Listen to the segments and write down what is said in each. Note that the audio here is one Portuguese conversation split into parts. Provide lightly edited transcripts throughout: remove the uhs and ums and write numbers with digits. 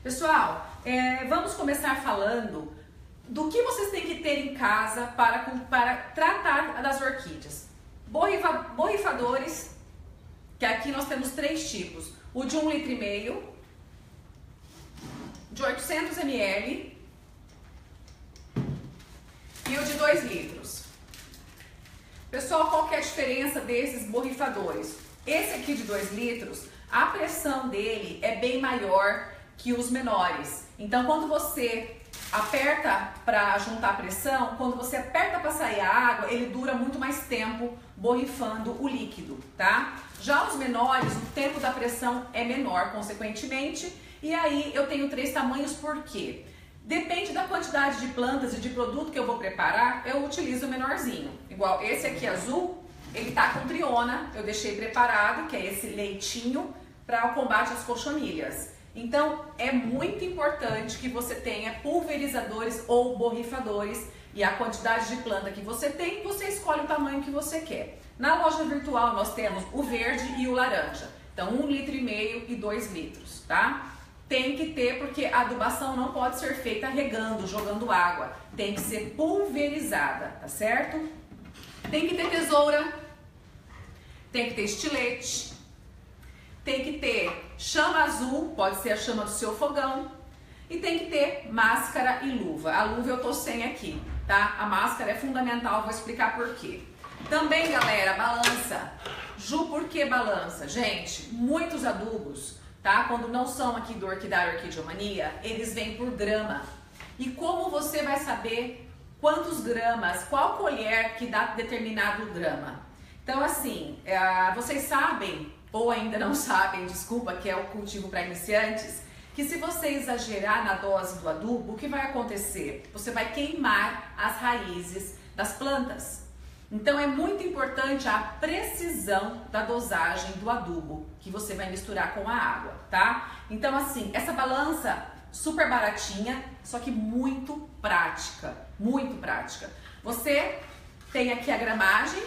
Pessoal, vamos começar falando do que vocês têm que ter em casa para tratar das orquídeas. Borrifadores, que aqui nós temos 3 tipos. O de 1,5 litro, de 800 ml e o de 2 litros. Pessoal, qual que é a diferença desses borrifadores? Esse aqui de 2 litros, a pressão dele é bem maior que os menores. Então, quando você aperta para juntar pressão, quando você aperta para sair a água, ele dura muito mais tempo borrifando o líquido, tá? Já os menores, o tempo da pressão é menor, consequentemente. E aí eu tenho 3 tamanhos, por quê? Depende da quantidade de plantas e de produto que eu vou preparar, eu utilizo o menorzinho. Igual esse aqui azul, ele tá com triona, eu deixei preparado, que é esse leitinho para o combate às cochonilhas. Então, é muito importante que você tenha pulverizadores ou borrifadores e a quantidade de planta que você tem, você escolhe o tamanho que você quer. Na loja virtual, nós temos o verde e o laranja. Então, 1,5 litro e 2 litros, tá? Tem que ter, porque a adubação não pode ser feita regando, jogando água. Tem que ser pulverizada, tá certo? Tem que ter tesoura, tem que ter estilete, tem que ter chama azul, pode ser a chama do seu fogão, e tem que ter máscara e luva. A luva eu tô sem aqui, tá? A máscara é fundamental, vou explicar por quê. Também, galera, balança. Ju, por que balança? Gente, muitos adubos, tá? Quando não são aqui do Orquidário Orquidiomania, eles vêm por grama. E como você vai saber quantos gramas, qual colher que dá determinado grama? Então, assim, vocês sabem, ou ainda não sabem, desculpa, que é o cultivo para iniciantes, que se você exagerar na dose do adubo, o que vai acontecer? Você vai queimar as raízes das plantas. Então é muito importante a precisão da dosagem do adubo que você vai misturar com a água, tá? Então assim, essa balança super baratinha, só que muito prática, muito prática. Você tem aqui a gramagem,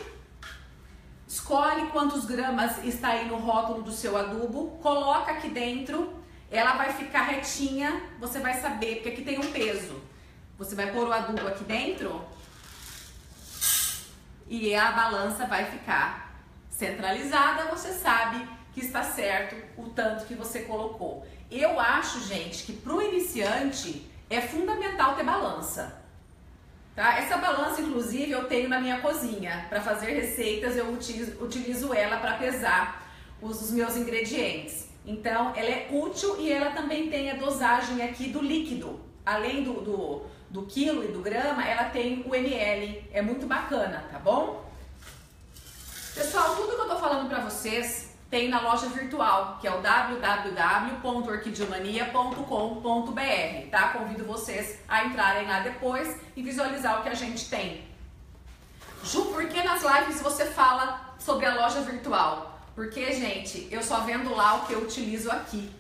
escolhe quantos gramas está aí no rótulo do seu adubo, coloca aqui dentro, ela vai ficar retinha, você vai saber, porque aqui tem um peso. Você vai pôr o adubo aqui dentro e a balança vai ficar centralizada, você sabe que está certo o tanto que você colocou. Eu acho, gente, que para o iniciante é fundamental ter balança. Tá? Essa balança, inclusive, eu tenho na minha cozinha. Para fazer receitas, eu utilizo ela para pesar os meus ingredientes. Então, ela é útil e ela também tem a dosagem aqui do líquido. Além do quilo e do grama, ela tem o ml. É muito bacana, tá bom? Pessoal, tudo que eu tô falando para vocês tem na loja virtual, que é o www.orquidiomania.com.br, tá? Convido vocês a entrarem lá depois e visualizar o que a gente tem. Ju, por que nas lives você fala sobre a loja virtual? Porque, gente, eu só vendo lá o que eu utilizo aqui.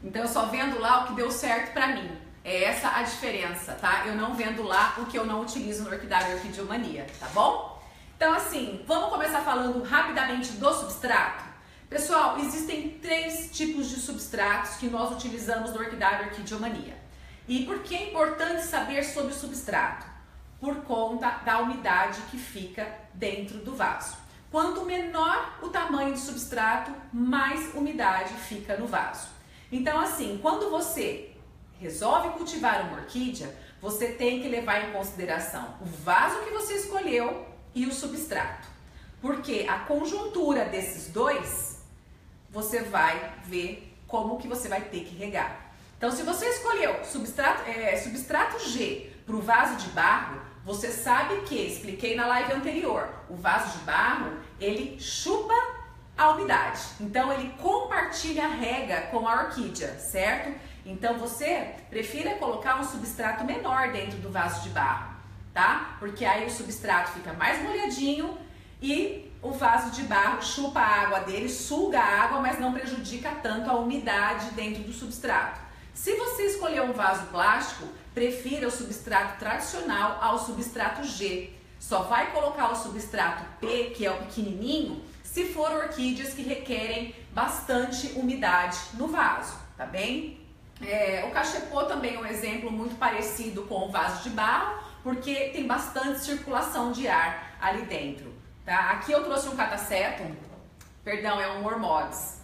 Então, eu só vendo lá o que deu certo pra mim. É essa a diferença, tá? Eu não vendo lá o que eu não utilizo no Orquidário Orquidiomania, tá bom? Então, assim, vamos começar falando rapidamente do substrato? Pessoal, existem 3 tipos de substratos que nós utilizamos no Orquidário Orquidiomania. E por que é importante saber sobre o substrato? Por conta da umidade que fica dentro do vaso. Quanto menor o tamanho do substrato, mais umidade fica no vaso. Então, assim, quando você resolve cultivar uma orquídea, você tem que levar em consideração o vaso que você escolheu e o substrato. Porque a conjuntura desses dois, você vai ver como que você vai ter que regar. Então, se você escolheu substrato G para o vaso de barro, você sabe que, expliquei na live anterior, o vaso de barro, ele chupa a umidade. Então, ele compartilha a rega com a orquídea, certo? Então, você prefira colocar um substrato menor dentro do vaso de barro, tá? Porque aí o substrato fica mais molhadinho e o vaso de barro chupa a água dele, suga a água, mas não prejudica tanto a umidade dentro do substrato. Se você escolher um vaso plástico, prefira o substrato tradicional ao substrato G. Só vai colocar o substrato P, que é o pequenininho, se for orquídeas que requerem bastante umidade no vaso, tá bem? O cachepô também é um exemplo muito parecido com o vaso de barro, porque tem bastante circulação de ar ali dentro, tá? Aqui eu trouxe um catasetum, perdão, é um Ormodes,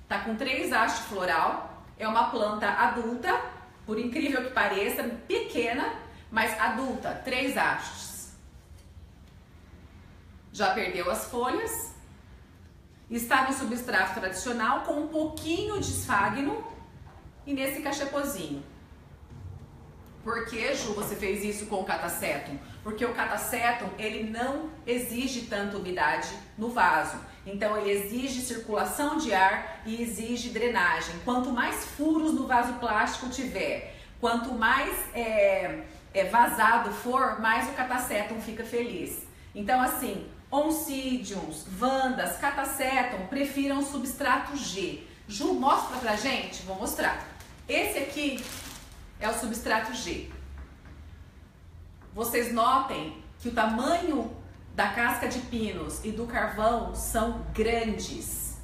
tá com 3 hastes floral, é uma planta adulta, por incrível que pareça, pequena, mas adulta, 3 hastes. Já perdeu as folhas, está no substrato tradicional com um pouquinho de esfagno e nesse cachepozinho. Por que, Ju, você fez isso com o catasetum? Porque o catasetum, ele não exige tanta umidade no vaso. Então, ele exige circulação de ar e exige drenagem. Quanto mais furos no vaso plástico tiver, quanto mais vazado for, mais o catasetum fica feliz. Então, assim, oncidiums, vandas, catasetum, prefiram substrato G. Ju, mostra pra gente? Vou mostrar. Esse aqui é o substrato G. Vocês notem que o tamanho da casca de pinos e do carvão são grandes.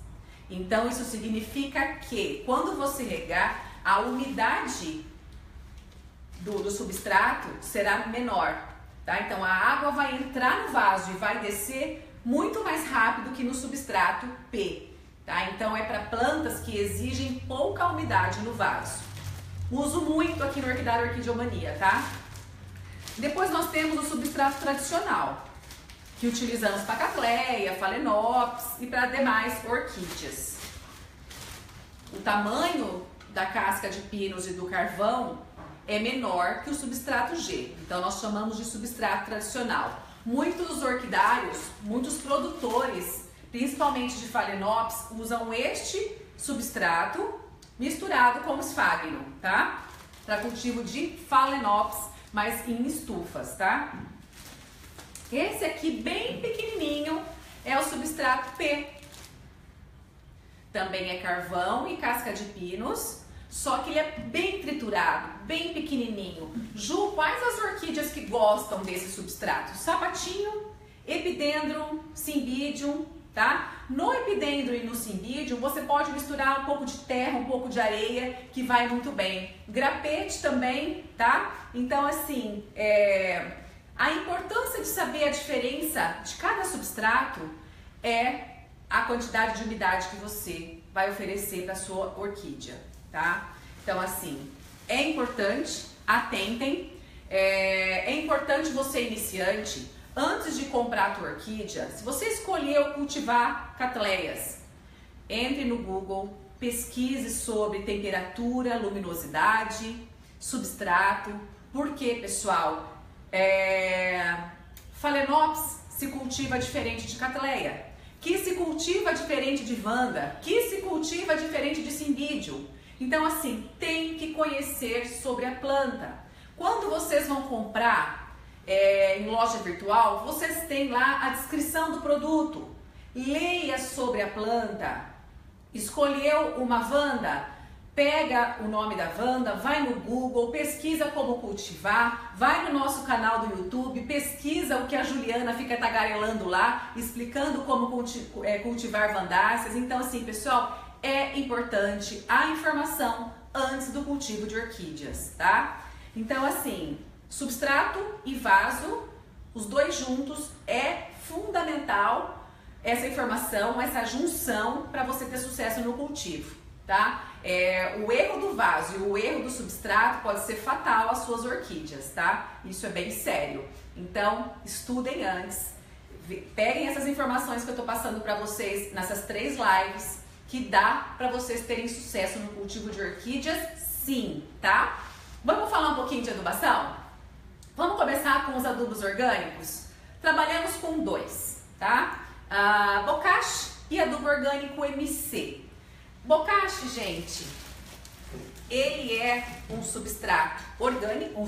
Então isso significa que quando você regar, a umidade do substrato será menor, tá? Então a água vai entrar no vaso e vai descer muito mais rápido que no substrato P, tá? Então é para plantas que exigem pouca umidade no vaso. Uso muito aqui no Orquidário Orquidiomania, tá? Depois nós temos o substrato tradicional, que utilizamos para Cattleya, Phalaenopsis e para demais orquídeas. O tamanho da casca de pinos e do carvão é menor que o substrato G, então nós chamamos de substrato tradicional. Muitos orquidários, muitos produtores, principalmente de Phalaenopsis, usam este substrato misturado com esfagno, tá? Para cultivo de Phalaenopsis, mas em estufas, tá? Esse aqui, bem pequenininho, é o substrato P. Também é carvão e casca de pinos, só que ele é bem triturado, bem pequenininho. Ju, quais as orquídeas que gostam desse substrato? Sapatinho, Epidendrum, Cymbidium, tá? No Epidendrum e no Cymbidium, você pode misturar um pouco de terra, um pouco de areia, que vai muito bem. Grapete também, tá? Então, assim, a importância de saber a diferença de cada substrato é a quantidade de umidade que você vai oferecer para sua orquídea, tá? Então, assim, é importante, atentem, é importante você iniciante, antes de comprar a tua orquídea, se você escolheu cultivar Cattleyas, entre no Google, pesquise sobre temperatura, luminosidade, substrato, porque, pessoal, Phalaenopsis se cultiva diferente de Cattleya, que se cultiva diferente de Vanda, que se cultiva diferente de Cymbidium. Então, assim, tem que conhecer sobre a planta. Quando vocês vão comprar em loja virtual, vocês têm lá a descrição do produto. Leia sobre a planta. Escolheu uma Vanda? Pega o nome da Vanda, vai no Google, pesquisa como cultivar, vai no nosso canal do YouTube, pesquisa o que a Juliana fica tagarelando lá, explicando como cultivar Vandáceas. Então, assim, pessoal, é importante a informação antes do cultivo de orquídeas, tá? Então, assim, substrato e vaso, os dois juntos, é fundamental essa informação, essa junção para você ter sucesso no cultivo, tá? O erro do vaso e o erro do substrato pode ser fatal às suas orquídeas, tá? Isso é bem sério. Então, estudem antes, peguem essas informações que eu tô passando para vocês nessas 3 lives, que dá para vocês terem sucesso no cultivo de orquídeas, sim, tá? Vamos falar um pouquinho de adubação? Vamos começar com os adubos orgânicos? Trabalhamos com 2, tá? Bocashi e adubo orgânico MC. Bocashi, gente, ele é um substrato orgânico,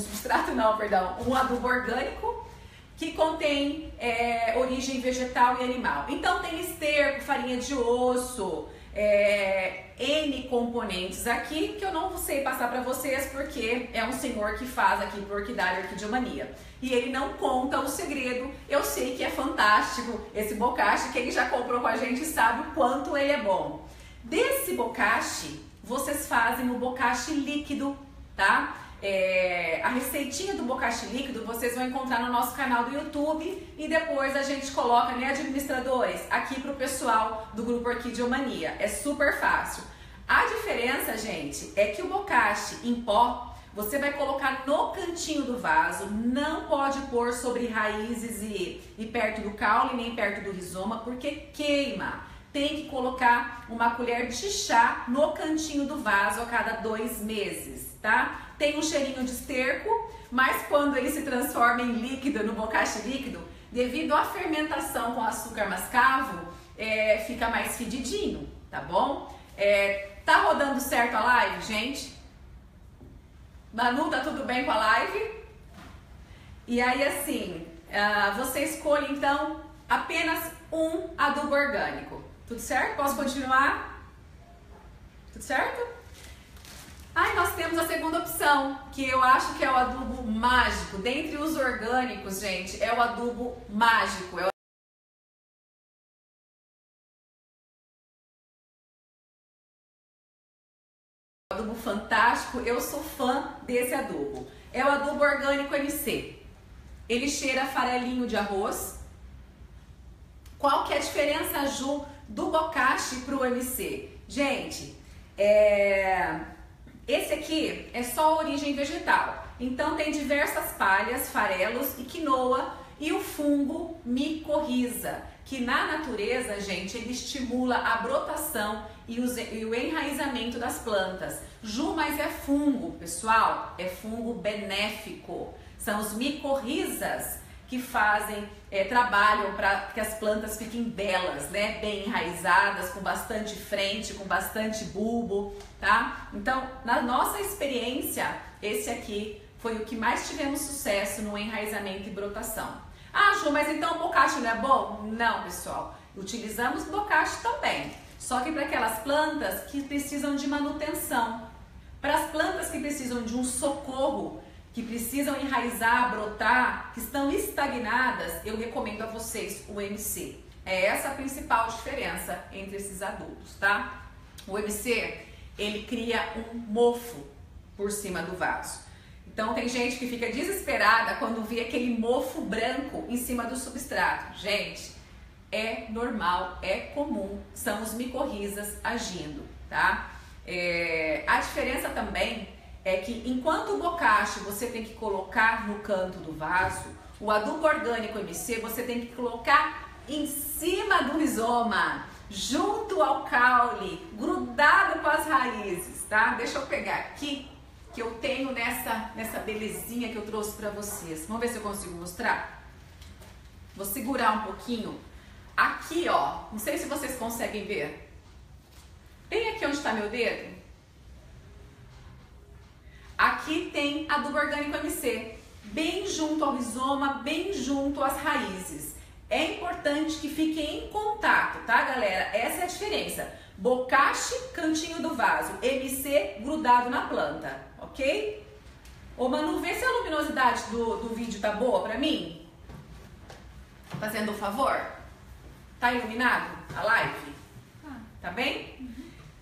um adubo orgânico que contém origem vegetal e animal. Então tem esterco, farinha de osso, N componentes aqui que eu não sei passar para vocês porque é um senhor que faz aqui pro Orquidário Orquidiomania. E ele não conta o segredo. Eu sei que é fantástico esse bocashi, que ele já comprou com a gente e sabe o quanto ele é bom. Desse bocashi, vocês fazem o bocashi líquido, tá? A receitinha do bocashi líquido vocês vão encontrar no nosso canal do YouTube e depois a gente coloca, né, administradores, aqui pro pessoal do grupo Orquidiomania. É super fácil. A diferença, gente, é que o bocashi em pó você vai colocar no cantinho do vaso, não pode pôr sobre raízes e perto do caule, nem perto do rizoma, porque queima. Tem que colocar uma colher de chá no cantinho do vaso a cada 2 meses, tá? Tem um cheirinho de esterco, mas quando ele se transforma em líquido, no bocashi líquido, devido à fermentação com açúcar mascavo, fica mais fedidinho, tá bom? Tá rodando certo a live, gente? Manu, tá tudo bem com a live? E aí assim, você escolhe então apenas um adubo orgânico. Tudo certo? Posso continuar? Tudo certo? Aí nós temos a segunda opção, que eu acho que é o adubo mágico. Dentre os orgânicos, gente, é o adubo mágico. É o adubo fantástico. Eu sou fã desse adubo. É o adubo orgânico MC. Ele cheira farelinho de arroz. Qual que é a diferença, Ju, do bocashi pro MC? Gente, esse aqui é só origem vegetal. Então tem diversas palhas, farelos e quinoa e o fungo micorriza, que na natureza, gente, ele estimula a brotação e o enraizamento das plantas. Ju, mas é fungo, pessoal, é fungo benéfico. São os micorrizas que fazem, trabalham para que as plantas fiquem belas, né? Bem enraizadas, com bastante frente, com bastante bulbo, tá? Então, na nossa experiência, esse aqui foi o que mais tivemos sucesso no enraizamento e brotação. Ah, Ju, mas então o bocashi não é bom? Não, pessoal. Utilizamos bocashi também, só que para aquelas plantas que precisam de manutenção. Para as plantas que precisam de um socorro, que precisam enraizar, brotar, que estão estagnadas, eu recomendo a vocês o MC. É essa a principal diferença entre esses adubos, tá? O MC, ele cria um mofo por cima do vaso. Então tem gente que fica desesperada quando vê aquele mofo branco em cima do substrato. Gente, é normal, é comum, são os micorrizas agindo, tá? A diferença também é que enquanto o bocashi você tem que colocar no canto do vaso, o adubo orgânico MC você tem que colocar em cima do rizoma, junto ao caule, grudado com as raízes, tá? Deixa eu pegar aqui, que eu tenho nessa belezinha que eu trouxe pra vocês. Vamos ver se eu consigo mostrar? Vou segurar um pouquinho. Aqui, ó, não sei se vocês conseguem ver. Bem aqui onde está meu dedo. Aqui tem adubo orgânico MC, bem junto ao rizoma, bem junto às raízes. É importante que fiquem em contato, tá, galera? Essa é a diferença. Bocashi, cantinho do vaso, MC grudado na planta, ok? Ô Manu, vê se a luminosidade do vídeo tá boa pra mim. Fazendo um favor. Tá iluminado a live? Tá bem?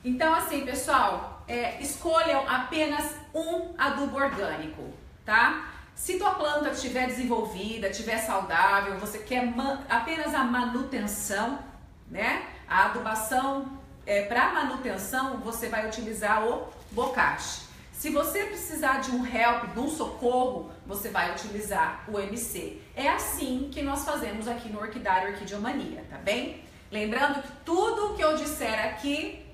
Então assim, pessoal, escolham apenas um adubo orgânico, tá? Se tua planta estiver desenvolvida, estiver saudável, você quer apenas a manutenção, né? A adubação, para manutenção, você vai utilizar o bocashi. Se você precisar de um help, de um socorro, você vai utilizar o MC. É assim que nós fazemos aqui no Orquidário Orquidiomania, tá bem? Lembrando que tudo que eu disser aqui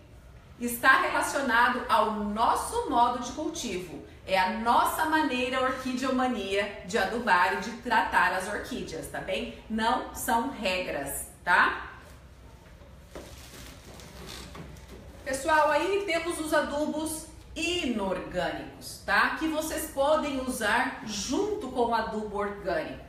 está relacionado ao nosso modo de cultivo. É a nossa maneira Orquidiomania de adubar e de tratar as orquídeas, tá bem? Não são regras, tá? Pessoal, aí temos os adubos inorgânicos, tá? Que vocês podem usar junto com o adubo orgânico.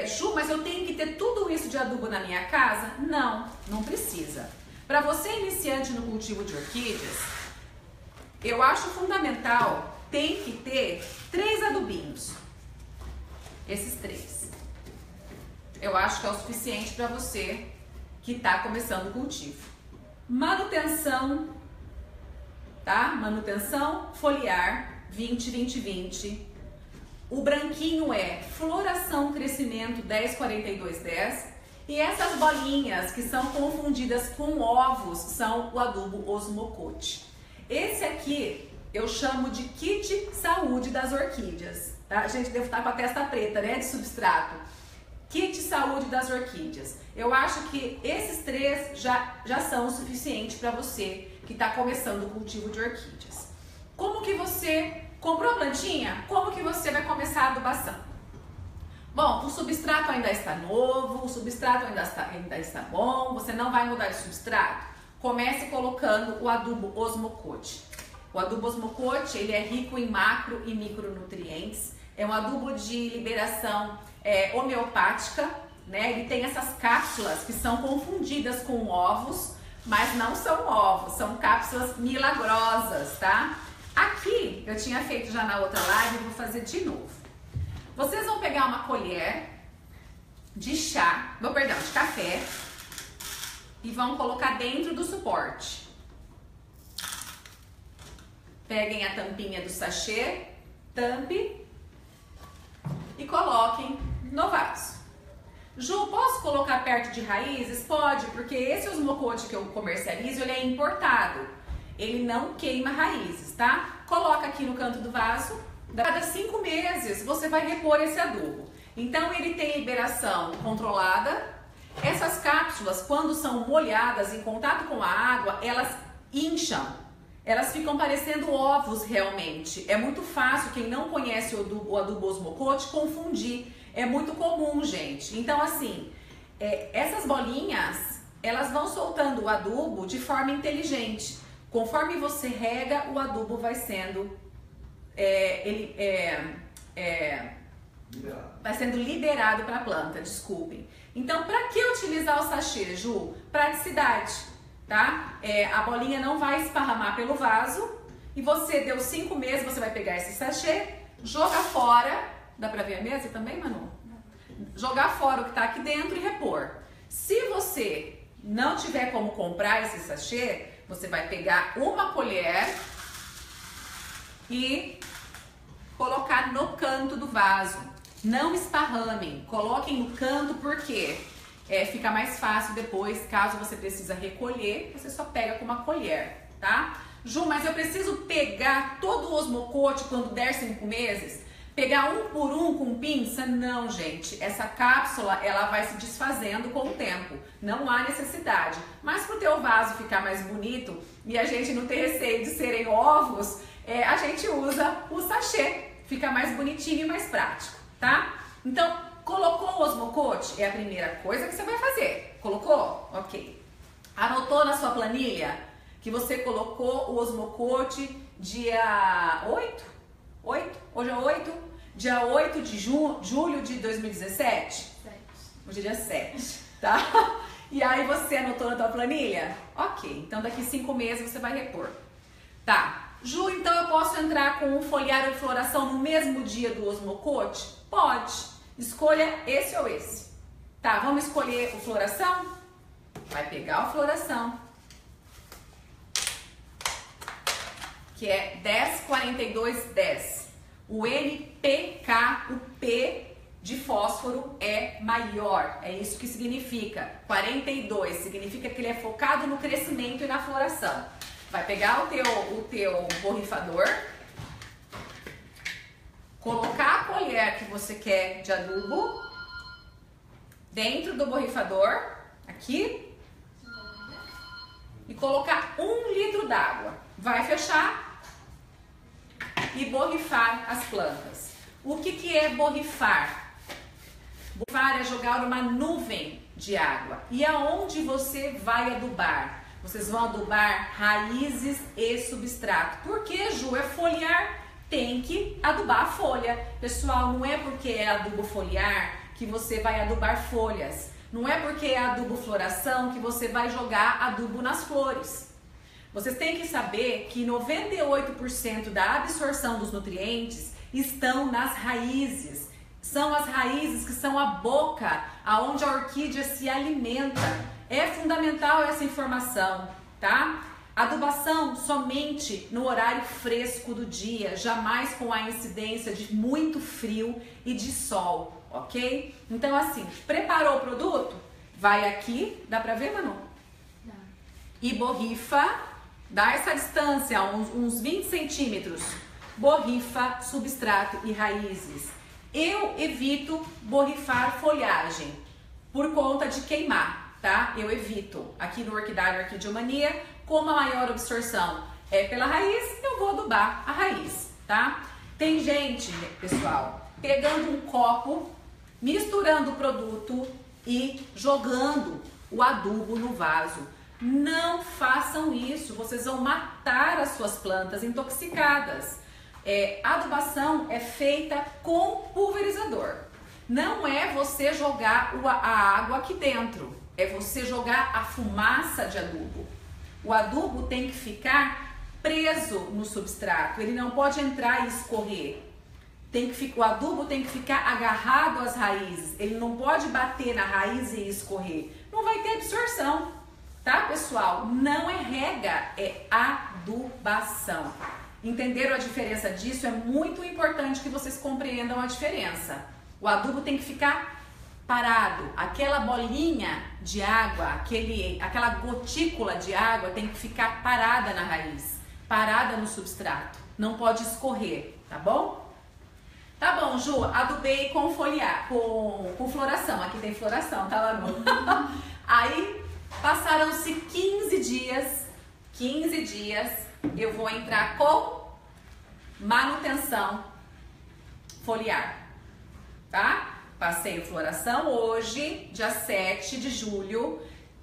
Ju, mas eu tenho que ter tudo isso de adubo na minha casa? Não, não precisa. Para você iniciante no cultivo de orquídeas, eu acho fundamental, tem que ter 3 adubinhos. Esses 3. Eu acho que é o suficiente para você que está começando o cultivo. Manutenção tá? Manutenção foliar 20-20-20. O branquinho é floração crescimento 10-42-10. E essas bolinhas que são confundidas com ovos são o adubo Osmocote. Esse aqui eu chamo de kit saúde das orquídeas. Tá? A gente deve estar com a testa preta, né, de substrato. Kit saúde das orquídeas. Eu acho que esses três já são o suficiente para você que está começando o cultivo de orquídeas. Como que você comprou a plantinha? Como que você vai começar a adubação? Bom, o substrato ainda está novo, o substrato ainda está bom, você não vai mudar de substrato? Comece colocando o adubo Osmocote. O adubo Osmocote, ele é rico em macro e micronutrientes, é um adubo de liberação homeopática, né? Ele tem essas cápsulas que são confundidas com ovos, mas não são ovos, são cápsulas milagrosas, tá? Aqui, eu tinha feito já na outra live, vou fazer de novo. Vocês vão pegar uma colher de chá, de café, e vão colocar dentro do suporte. Peguem a tampinha do sachê, tampe e coloquem no vaso. Ju, posso colocar perto de raízes? Pode, porque esse Osmocote que eu comercializo, ele é importado. Ele não queima raízes, tá? Coloca aqui no canto do vaso. Cada 5 meses você vai repor esse adubo. Então ele tem liberação controlada. Essas cápsulas, quando são molhadas em contato com a água, elas incham. Elas ficam parecendo ovos realmente. É muito fácil, quem não conhece o adubo Osmocote, confundir. É muito comum, gente. Então assim, essas bolinhas, elas vão soltando o adubo de forma inteligente. Conforme você rega, o adubo vai sendo vai sendo liberado para a planta, desculpem. Então, para que utilizar o sachê, Ju? Praticidade, tá? A bolinha não vai esparramar pelo vaso e você deu 5 meses, você vai pegar esse sachê, jogar fora. Dá para ver a mesa também, Manu? Jogar fora o que está aqui dentro e repor. Se você não tiver como comprar esse sachê, você vai pegar uma colher e colocar no canto do vaso. Não esparramem, coloquem no canto porque fica mais fácil depois, caso você precisa recolher, você só pega com uma colher, tá? Ju, mas eu preciso pegar todo o Osmocote quando der 5 meses? Pegar um por um com pinça? Não, gente. Essa cápsula, ela vai se desfazendo com o tempo. Não há necessidade. Mas para o teu vaso ficar mais bonito e a gente não ter receio de serem ovos, a gente usa o sachê. Fica mais bonitinho e mais prático, tá? Então, colocou o Osmocote? É a primeira coisa que você vai fazer. Colocou? Ok. Anotou na sua planilha que você colocou o Osmocote dia 8? Hoje é 8? Dia 8 de julho de 2017? 7. Hoje é dia 7, tá? E aí você anotou na tua planilha? Ok, então daqui 5 meses você vai repor. Tá. Ju, então eu posso entrar com um foliário de floração no mesmo dia do Osmocote? Pode. Escolha esse ou esse. Tá, vamos escolher o floração? Vai pegar o floração, que é 10-42-10. O NPK, o P de fósforo é maior. É isso que significa. 42 significa que ele é focado no crescimento e na floração. Vai pegar o teu borrifador, colocar a colher que você quer de adubo dentro do borrifador, aqui, e colocar 1 litro d'água. Vai fechar e borrifar as plantas. O que é borrifar? Borrifar é jogar uma nuvem de água. E aonde você vai adubar? Vocês vão adubar raízes e substrato. Por que, Ju? É foliar, tem que adubar a folha. Pessoal, não é porque é adubo foliar que você vai adubar folhas. Não é porque é adubo floração que você vai jogar adubo nas flores. Vocês têm que saber que 98% da absorção dos nutrientes estão nas raízes. São as raízes que são a boca aonde a orquídea se alimenta. É fundamental essa informação, tá? Adubação somente no horário fresco do dia, jamais com a incidência de muito frio e de sol, ok? Então assim, preparou o produto? Vai aqui, dá pra ver, Manu? Dá. E borrifa, dá essa distância, uns 20 centímetros. Borrifa, substrato e raízes. Eu evito borrifar folhagem por conta de queimar, tá? Eu evito. Aqui no Orquidário Orquidiomania, como a maior absorção é pela raiz, eu vou adubar a raiz, tá? Tem gente, pessoal, pegando um copo, misturando o produto e jogando o adubo no vaso. Não façam isso, vocês vão matar as suas plantas intoxicadas. Adubação é feita com pulverizador. Não é você jogar a água aqui dentro, é você jogar a fumaça de adubo. O adubo tem que ficar preso no substrato, ele não pode entrar e escorrer. O adubo tem que ficar agarrado às raízes, ele não pode bater na raiz e escorrer. Não vai ter absorção, tá, pessoal? Não é rega, é adubação. Entenderam a diferença disso? É muito importante que vocês compreendam a diferença. O adubo tem que ficar parado, aquela bolinha de água, aquela gotícula de água tem que ficar parada na raiz, parada no substrato, não pode escorrer, tá bom? Tá bom, Ju, adubei com com floração, aqui tem floração, tá, Manu? Aí passaram-se 15 dias, eu vou entrar com manutenção foliar, tá? Passei floração hoje, dia 7 de julho,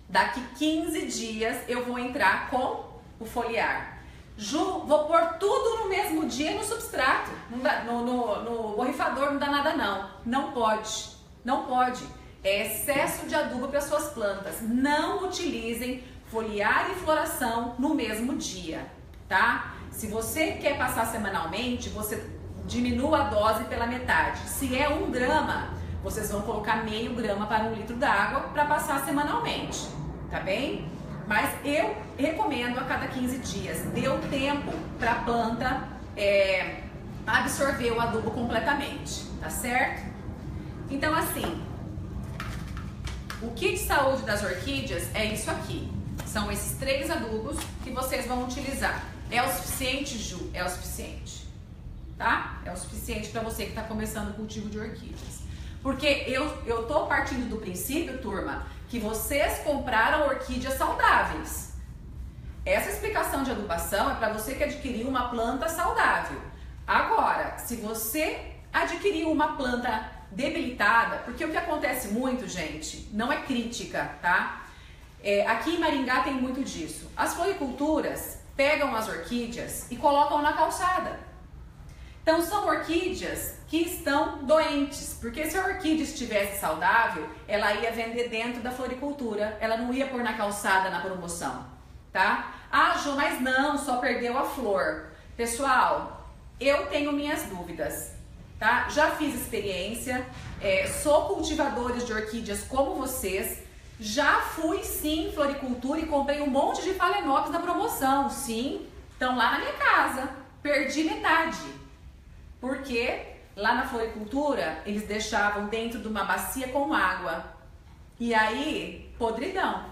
daqui 15 dias eu vou entrar com o foliar. Ju, vou pôr tudo no mesmo dia no substrato, não dá, no borrifador não dá nada não. Não pode, não pode. É excesso de adubo para suas plantas. Não utilizem foliar e floração no mesmo dia, tá? Se você quer passar semanalmente, você diminua a dose pela metade. Se é 1 grama, vocês vão colocar meio grama para 1 litro d'água para passar semanalmente, tá bem? Mas eu recomendo a cada 15 dias. Deu tempo para a planta absorver o adubo completamente, tá certo? Então assim, o kit de saúde das orquídeas é isso aqui. São esses 3 adubos que vocês vão utilizar. É o suficiente, Ju? É o suficiente, tá? É o suficiente para você que está começando o cultivo de orquídeas. Porque eu tô partindo do princípio, turma, que vocês compraram orquídeas saudáveis. Essa explicação de adubação é para você que adquiriu uma planta saudável. Agora, se você adquiriu uma planta debilitada, porque o que acontece muito, gente, não é crítica, tá? Aqui em Maringá tem muito disso. As floriculturas pegam as orquídeas e colocam na calçada. Então são orquídeas que estão doentes, porque se a orquídea estivesse saudável, ela ia vender dentro da floricultura, ela não ia pôr na calçada na promoção, tá? Ah, Ju, mas não, só perdeu a flor. Pessoal, eu tenho minhas dúvidas, tá? Já fiz experiência, sou cultivadores de orquídeas como vocês, já fui sim em floricultura e comprei um monte de Phalaenopsis na promoção, sim, estão lá na minha casa, perdi metade. Porque lá na floricultura eles deixavam dentro de uma bacia com água. E aí, podridão.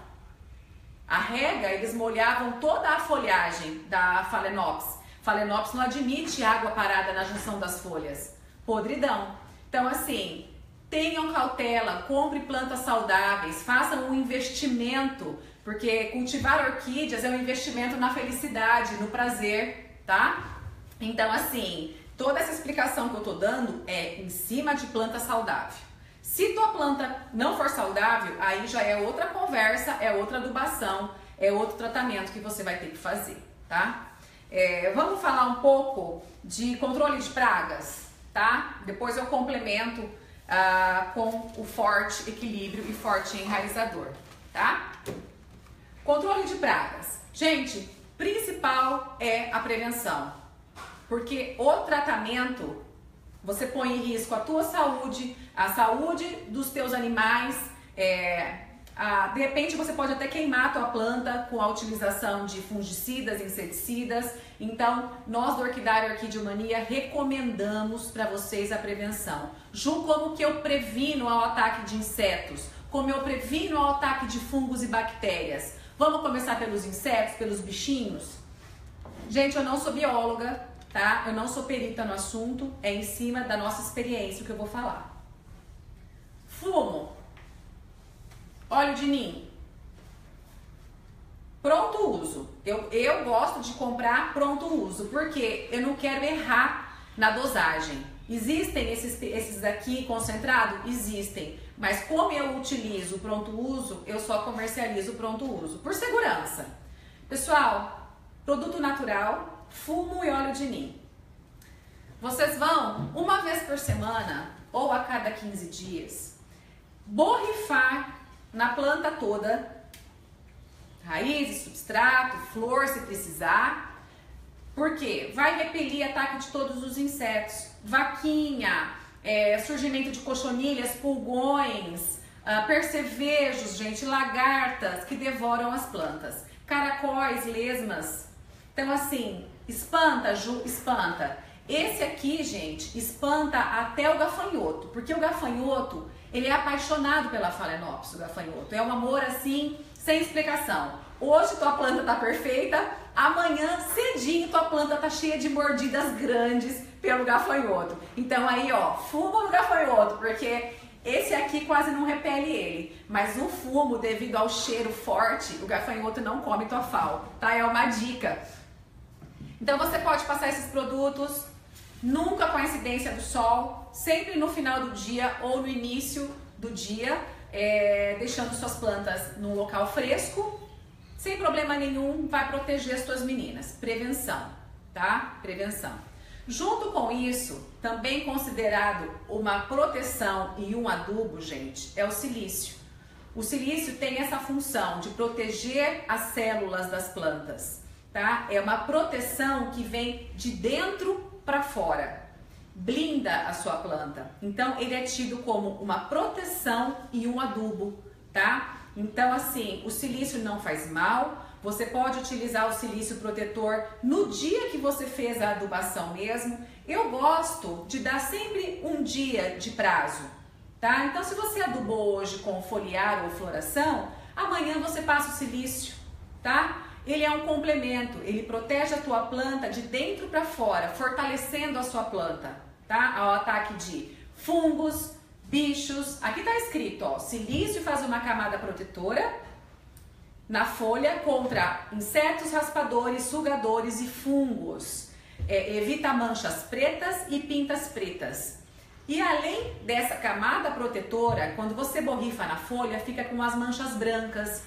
A rega, eles molhavam toda a folhagem da Phalaenopsis. Phalaenopsis não admite água parada na junção das folhas. Podridão. Então assim, tenham cautela, compre plantas saudáveis, façam um investimento. Porque cultivar orquídeas é um investimento na felicidade, no prazer, tá? Então assim, toda essa explicação que eu tô dando é em cima de planta saudável. Se tua planta não for saudável, aí já é outra conversa, é outra adubação, é outro tratamento que você vai ter que fazer, tá? Vamos falar um pouco de controle de pragas, tá? Depois eu complemento com o forte equilíbrio e forte enraizador, tá? Controle de pragas. Gente, principal é a prevenção. Porque o tratamento, você põe em risco a tua saúde, a saúde dos teus animais, De repente você pode até queimar a tua planta com a utilização de fungicidas, inseticidas. Então, nós do Orquidário Orquidiomania recomendamos para vocês a prevenção. Como que eu previno ao ataque de insetos? Como eu previno ao ataque de fungos e bactérias? Vamos começar pelos insetos, pelos bichinhos? Gente, eu não sou bióloga, tá? Eu não sou perita no assunto, é em cima da nossa experiência o que eu vou falar. Fumo. Óleo de ninho. Pronto uso. Eu gosto de comprar pronto uso, porque eu não quero errar na dosagem. Existem esses aqui concentrado? Existem. Mas como eu utilizo pronto uso, eu só comercializo pronto uso. Por segurança. Pessoal, produto natural, fumo e óleo de ninho. Vocês vão, uma vez por semana, ou a cada 15 dias, borrifar na planta toda, raízes, substrato, flor se precisar, porque vai repelir ataque de todos os insetos, vaquinha, surgimento de cochonilhas, pulgões, percevejos, gente, lagartas que devoram as plantas, caracóis, lesmas. Então assim, espanta, Ju, espanta. Esse aqui, gente, espanta até o gafanhoto, porque o gafanhoto, ele é apaixonado pela Phalaenopsis, o gafanhoto. É um amor assim, sem explicação. Hoje tua planta tá perfeita, amanhã cedinho tua planta tá cheia de mordidas grandes pelo gafanhoto. Então aí, ó, fuma no gafanhoto, porque esse aqui quase não repele ele. Mas o fumo, devido ao cheiro forte, o gafanhoto não come tua FAO, tá? É uma dica. Então você pode passar esses produtos nunca com a incidência do sol, sempre no final do dia ou no início do dia, deixando suas plantas num local fresco, sem problema nenhum, vai proteger as tuas meninas. Prevenção, tá? Prevenção. Junto com isso, também considerado uma proteção e um adubo, gente, é o silício. O silício tem essa função de proteger as células das plantas, tá? É uma proteção que vem de dentro para fora, blinda a sua planta. Então ele é tido como uma proteção e um adubo, tá? Então assim, o silício não faz mal. Você pode utilizar o silício protetor no dia que você fez a adubação mesmo. Eu gosto de dar sempre um dia de prazo, tá? Então se você adubou hoje com foliar ou floração, amanhã você passa o silício, tá? Ele é um complemento, ele protege a tua planta de dentro para fora, fortalecendo a sua planta, tá? Ao ataque de fungos, bichos. Aqui tá escrito, ó, silício faz uma camada protetora na folha contra insetos, raspadores, sugadores e fungos. Evita manchas pretas e pintas pretas. E além dessa camada protetora, quando você borrifa na folha, fica com as manchas brancas.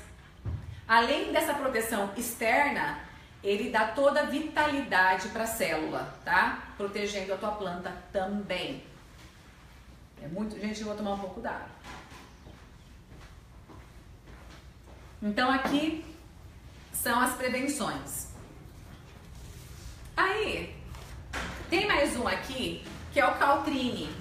Além dessa proteção externa, ele dá toda a vitalidade para a célula, tá? Protegendo a tua planta também. Gente, eu vou tomar um pouco d'água. Então aqui são as prevenções. Aí, tem mais um aqui, que é o Caltrine.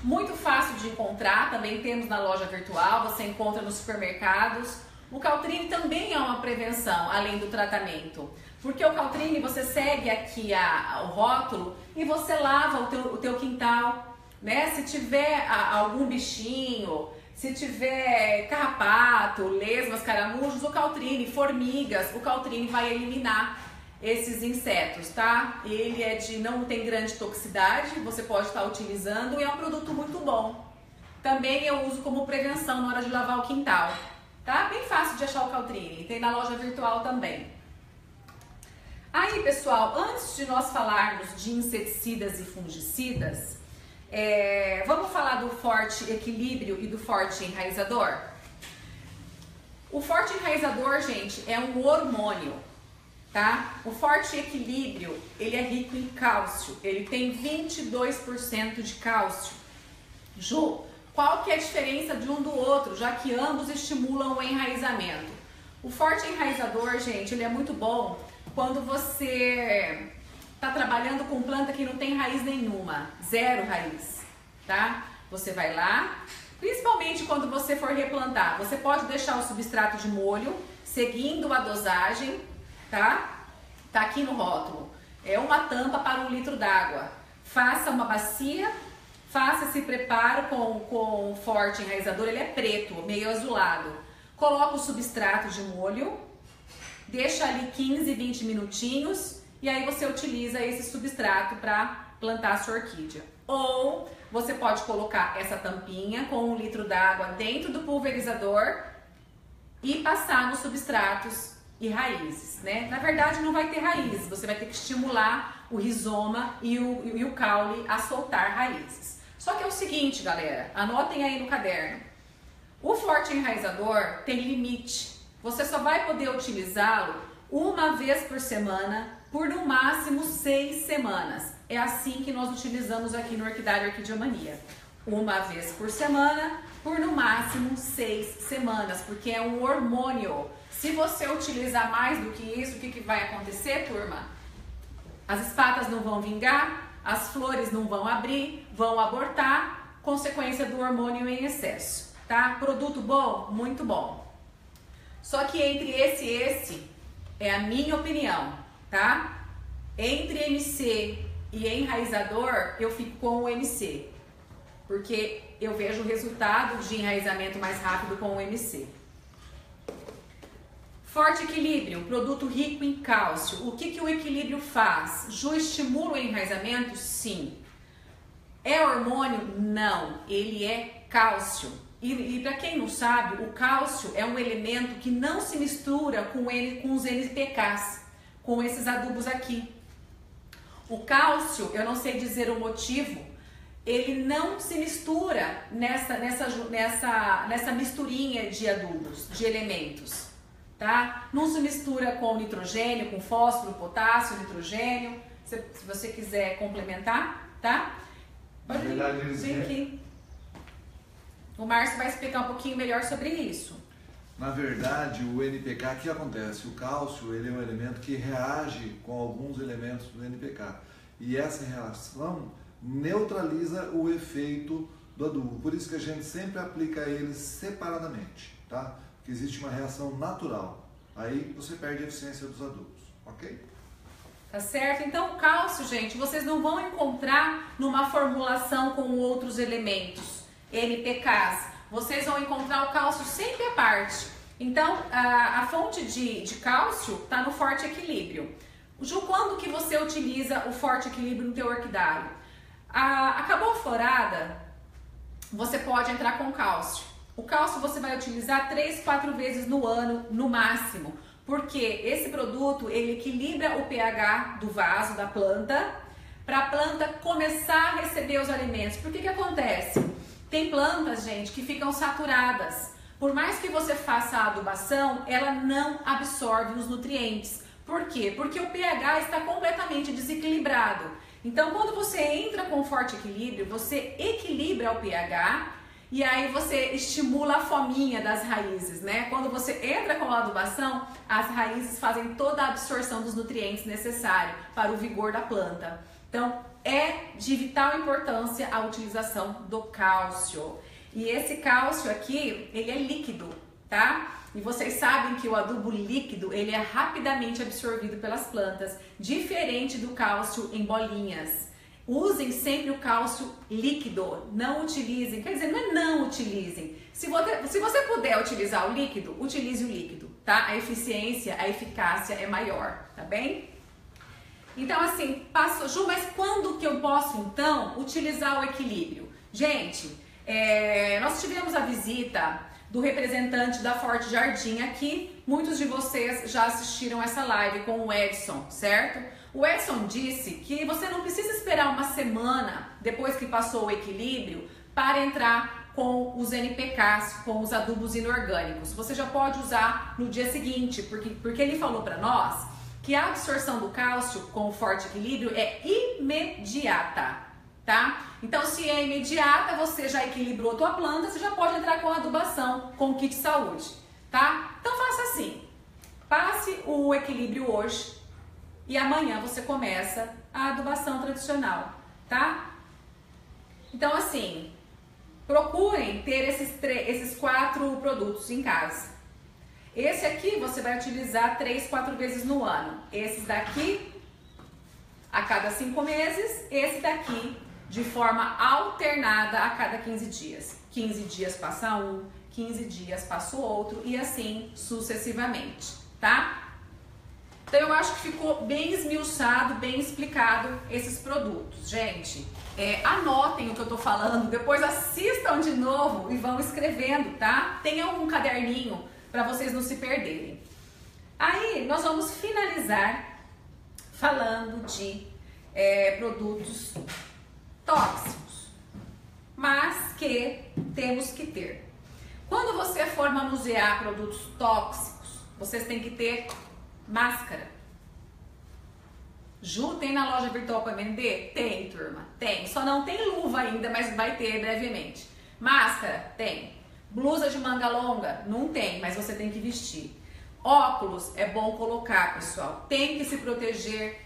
Muito fácil de encontrar, também temos na loja virtual, você encontra nos supermercados. O Caltrine também é uma prevenção, além do tratamento. Porque o Caltrine, você segue aqui o rótulo e você lava o teu quintal, né? Se tiver algum bichinho, se tiver carrapato, lesmas, caramujos, o Caltrine, formigas, o Caltrine vai eliminar esses insetos, tá? Ele não tem grande toxicidade, você pode estar utilizando e é um produto muito bom. Também eu uso como prevenção na hora de lavar o quintal. Tá? Bem fácil de achar o Caltrine, tem na loja virtual também. Aí, pessoal, antes de nós falarmos de inseticidas e fungicidas, vamos falar do forte equilíbrio e do forte enraizador? O forte enraizador, gente, é um hormônio, tá? O forte equilíbrio, ele é rico em cálcio, ele tem 22% de cálcio. Ju, qual que é a diferença de um do outro, já que ambos estimulam o enraizamento? O forte enraizador, gente, ele é muito bom quando você está trabalhando com planta que não tem raiz nenhuma, zero raiz, tá? Você vai lá, Principalmente quando você for replantar, você pode deixar o substrato de molho, seguindo a dosagem, tá? Tá aqui no rótulo. É uma tampa para 1 litro d'água. Faça uma bacia, faça esse preparo com forte enraizador, ele é preto, meio azulado. Coloca o substrato de molho, deixa ali 15, 20 minutinhos e aí você utiliza esse substrato para plantar a sua orquídea. Ou você pode colocar essa tampinha com 1 litro d'água dentro do pulverizador e passar nos substratos e raízes, né? Na verdade não vai ter raízes, você vai ter que estimular o rizoma e o caule a soltar raízes. Só que é o seguinte, galera, anotem aí no caderno. O forte enraizador tem limite. Você só vai poder utilizá-lo uma vez por semana por no máximo 6 semanas. É assim que nós utilizamos aqui no Orquidária Orquídea-Mania. Uma vez por semana por no máximo 6 semanas, porque é um hormônio. Se você utilizar mais do que isso, o que vai acontecer, turma? As espatas não vão vingar, as flores não vão abrir, vão abortar, consequência do hormônio em excesso, tá? Produto bom? Muito bom. Só que entre esse e esse, é a minha opinião, tá? Entre MC e enraizador, eu fico com o MC, porque eu vejo o resultado de enraizamento mais rápido com o MC. Forte equilíbrio, produto rico em cálcio. O que o equilíbrio faz? Estimula o enraizamento? Sim. É hormônio? Não. Ele é cálcio. E para quem não sabe, o cálcio é um elemento que não se mistura com os NPKs, com esses adubos aqui. O cálcio, eu não sei dizer o motivo, ele não se mistura nessa misturinha de adubos, de elementos. Tá? Não se mistura com nitrogênio, com fósforo, potássio, nitrogênio. Se você quiser complementar, tá? Pode vir aqui. O Márcio vai explicar um pouquinho melhor sobre isso. Na verdade, o NPK, o que acontece? O cálcio, ele é um elemento que reage com alguns elementos do NPK. E essa reação neutraliza o efeito do adubo. Por isso que a gente sempre aplica eles separadamente, tá? Porque existe uma reação natural. Aí você perde a eficiência dos adubos, ok? Tá certo? Então o cálcio, gente, vocês não vão encontrar numa formulação com outros elementos, NPKs. Vocês vão encontrar o cálcio sempre à parte. Então a fonte de cálcio está no forte equilíbrio. Ju, quando que você utiliza o forte equilíbrio no teu orquidário? Acabou a florada, você pode entrar com cálcio. O cálcio você vai utilizar 3, 4 vezes no ano, no máximo. Porque esse produto, ele equilibra o pH do vaso, da planta, para a planta começar a receber os alimentos. Por que acontece? Tem plantas, gente, que ficam saturadas. Por mais que você faça a adubação, ela não absorve os nutrientes. Por quê? Porque o pH está completamente desequilibrado. Então, quando você entra com forte equilíbrio, você equilibra o pH e aí você estimula a fominha das raízes, né? Quando você entra com a adubação, as raízes fazem toda a absorção dos nutrientes necessários para o vigor da planta. Então, é de vital importância a utilização do cálcio. E esse cálcio aqui, ele é líquido, tá? E vocês sabem que o adubo líquido, ele é rapidamente absorvido pelas plantas, diferente do cálcio em bolinhas. Usem sempre o cálcio líquido, não utilizem, quer dizer, não utilizem. Se você puder utilizar o líquido, utilize o líquido, tá? A eficiência, a eficácia é maior, tá bem? Então assim, Ju, mas quando que eu posso então utilizar o equilíbrio? Gente, nós tivemos a visita do representante da Forte Jardim aqui, muitos de vocês já assistiram essa live com o Edson, certo? O Edson disse que você não precisa esperar uma semana depois que passou o equilíbrio para entrar com os NPKs, com os adubos inorgânicos. Você já pode usar no dia seguinte, porque ele falou para nós que a absorção do cálcio com o forte equilíbrio é imediata, tá? Então, se é imediata, você já equilibrou a tua planta, você já pode entrar com a adubação, com o kit saúde, tá? Então, faça assim, passe o equilíbrio hoje e amanhã você começa a adubação tradicional, tá? Então, assim, procurem ter esses 4 produtos em casa. Esse aqui você vai utilizar 3, 4 vezes no ano. Esses daqui a cada 5 meses, esse daqui de forma alternada a cada 15 dias. 15 dias passa um, 15 dias passa o outro e assim sucessivamente, tá? Então eu acho que ficou bem esmiuçado, bem explicado esses produtos. Gente, anotem o que eu tô falando, depois assistam de novo e vão escrevendo, tá? Tenham um caderninho para vocês não se perderem. Aí nós vamos finalizar falando de produtos tóxicos, mas que temos que ter. Quando você for manusear produtos tóxicos, vocês têm que ter máscara. Ju, tem na loja virtual para vender? Tem, turma, tem. Só não tem luva ainda, mas vai ter brevemente. Máscara? Tem. Blusa de manga longa? Não tem, mas você tem que vestir. Óculos é bom colocar, pessoal. Tem que se proteger,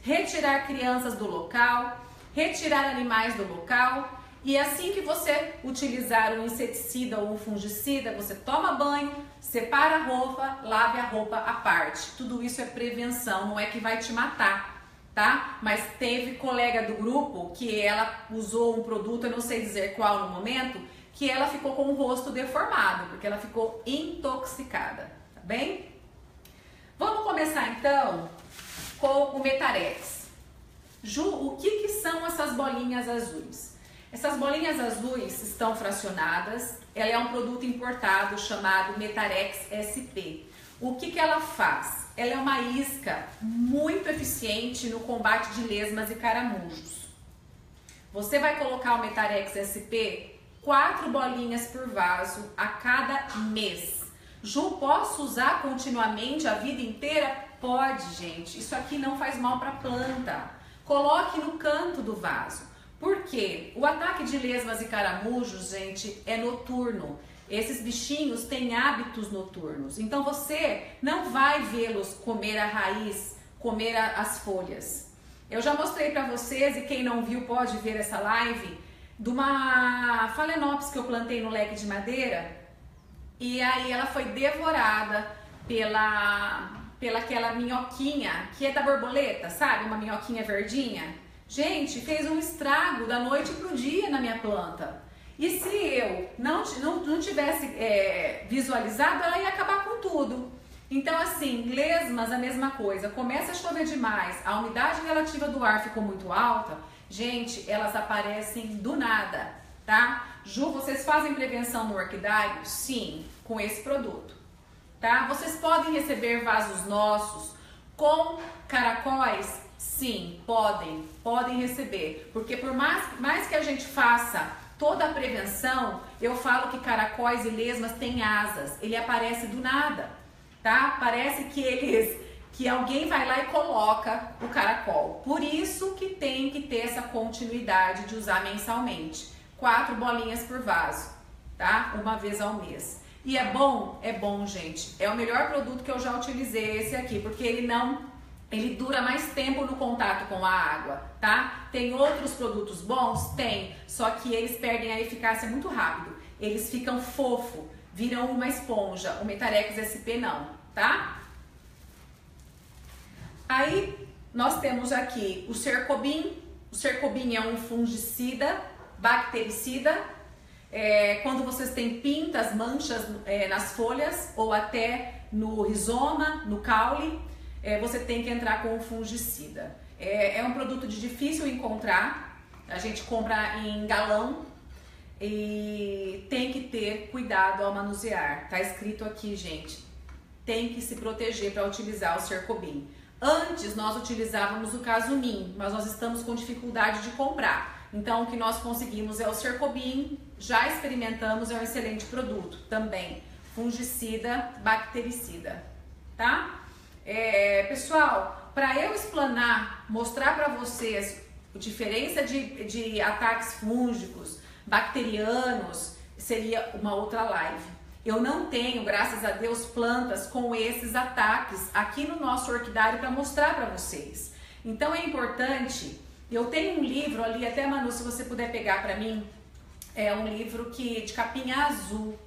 retirar crianças do local, retirar animais do local. E assim que você utilizar um inseticida ou um fungicida, você toma banho, separa a roupa, lave a roupa à parte. Tudo isso é prevenção, não é que vai te matar, tá? Mas teve colega do grupo que ela usou um produto, eu não sei dizer qual no momento, que ela ficou com o rosto deformado, porque ela ficou intoxicada, tá bem? Vamos começar então com o Metarex. Ju, o que são essas bolinhas azuis? Essas bolinhas azuis estão fracionadas, ela é um produto importado chamado Metarex SP. O que ela faz? Ela é uma isca muito eficiente no combate de lesmas e caramujos. Você vai colocar o Metarex SP 4 bolinhas por vaso a cada mês. Ju, posso usar continuamente a vida inteira? Pode, gente. Isso aqui não faz mal para a planta. Coloque no canto do vaso. Por quê? O ataque de lesmas e caramujos, gente, é noturno. Esses bichinhos têm hábitos noturnos. Então você não vai vê-los comer a raiz, comer as folhas. Eu já mostrei para vocês, e quem não viu pode ver essa live, de uma Phalaenopsis que eu plantei no leque de madeira. E aí ela foi devorada pela aquela minhoquinha, que é da borboleta, sabe? Uma minhoquinha verdinha. Gente, fez um estrago da noite pro dia na minha planta. E se eu não tivesse visualizado, ela ia acabar com tudo. Então, assim, lesmas, a mesma coisa. Começa a chover demais, a umidade relativa do ar ficou muito alta. Gente, elas aparecem do nada, tá? Ju, vocês fazem prevenção no orquidário? Sim, com esse produto, tá? Vocês podem receber vasos nossos com caracóis? Sim, podem receber, porque por mais que a gente faça toda a prevenção, eu falo que caracóis e lesmas têm asas, ele aparece do nada, tá? Parece que alguém vai lá e coloca o caracol, por isso que tem que ter essa continuidade de usar mensalmente, 4 bolinhas por vaso, tá? Uma vez ao mês. E é bom, gente, é o melhor produto que eu já utilizei esse aqui, porque ele dura mais tempo no contato com a água, tá? Tem outros produtos bons? Tem, só que eles perdem a eficácia muito rápido. Eles ficam fofo, viram uma esponja. O Metarex SP não, tá? Aí, nós temos aqui o Cercobin. O Cercobin é um fungicida, bactericida. Quando vocês têm pintas, manchas nas folhas ou até no rizoma, no caule, você tem que entrar com o fungicida. É um produto de difícil encontrar, a gente compra em galão e tem que ter cuidado ao manusear. Tá escrito aqui, gente, tem que se proteger para utilizar o Cercobin. Antes nós utilizávamos o Casumin, mas nós estamos com dificuldade de comprar. Então o que nós conseguimos é o Cercobin, já experimentamos, é um excelente produto também. Fungicida, bactericida, tá? Pessoal, para eu explanar, mostrar para vocês a diferença de ataques fúngicos, bacterianos, seria uma outra live. Eu não tenho, graças a Deus, plantas com esses ataques aqui no nosso orquidário para mostrar para vocês. Então é importante, eu tenho um livro ali, até Manu, se você puder pegar para mim, É um livro de capinha azul,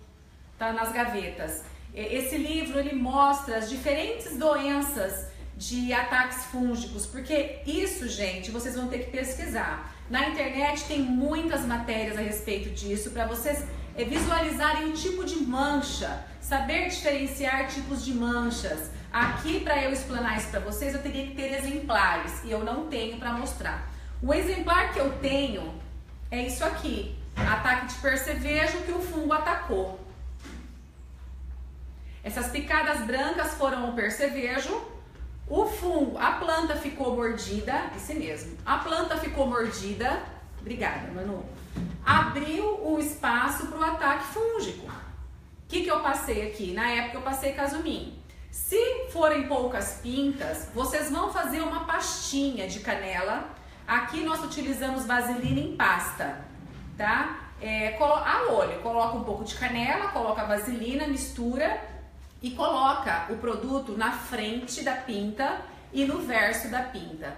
tá nas gavetas. Esse livro ele mostra as diferentes doenças de ataques fúngicos, porque isso, gente, vocês vão ter que pesquisar. Na internet tem muitas matérias a respeito disso para vocês visualizarem o tipo de mancha, saber diferenciar tipos de manchas. Aqui, para eu explanar isso para vocês, eu teria que ter exemplares e eu não tenho para mostrar. O exemplar que eu tenho é isso aqui, ataque de percevejo que o fungo atacou. Essas picadas brancas foram o percevejo, o fungo, a planta ficou mordida, esse mesmo, a planta ficou mordida, obrigada, Manu, abriu um espaço para o ataque fúngico. O que eu passei aqui? Na época eu passei Casumim. Se forem poucas pintas, vocês vão fazer uma pastinha de canela. Aqui nós utilizamos vaselina em pasta, tá? A olho, coloca um pouco de canela, coloca a vaselina, mistura e coloca o produto na frente da pinta e no verso da pinta.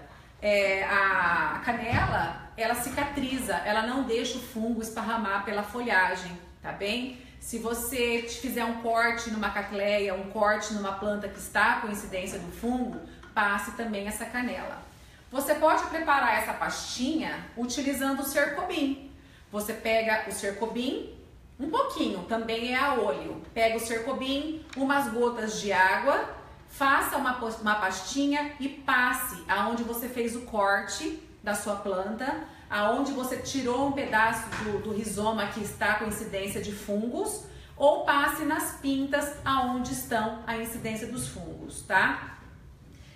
A canela, ela cicatriza, ela não deixa o fungo esparramar pela folhagem, tá bem? Se você fizer um corte numa cacleia, um corte numa planta que está com incidência do fungo, passe também essa canela. Você pode preparar essa pastinha utilizando o cercobim. Você pega o cercobim, um pouquinho, também é a olho. Pega o cercobim, umas gotas de água, faça uma pastinha e passe aonde você fez o corte da sua planta, aonde você tirou um pedaço do rizoma que está com incidência de fungos, ou passe nas pintas aonde estão a incidência dos fungos, tá?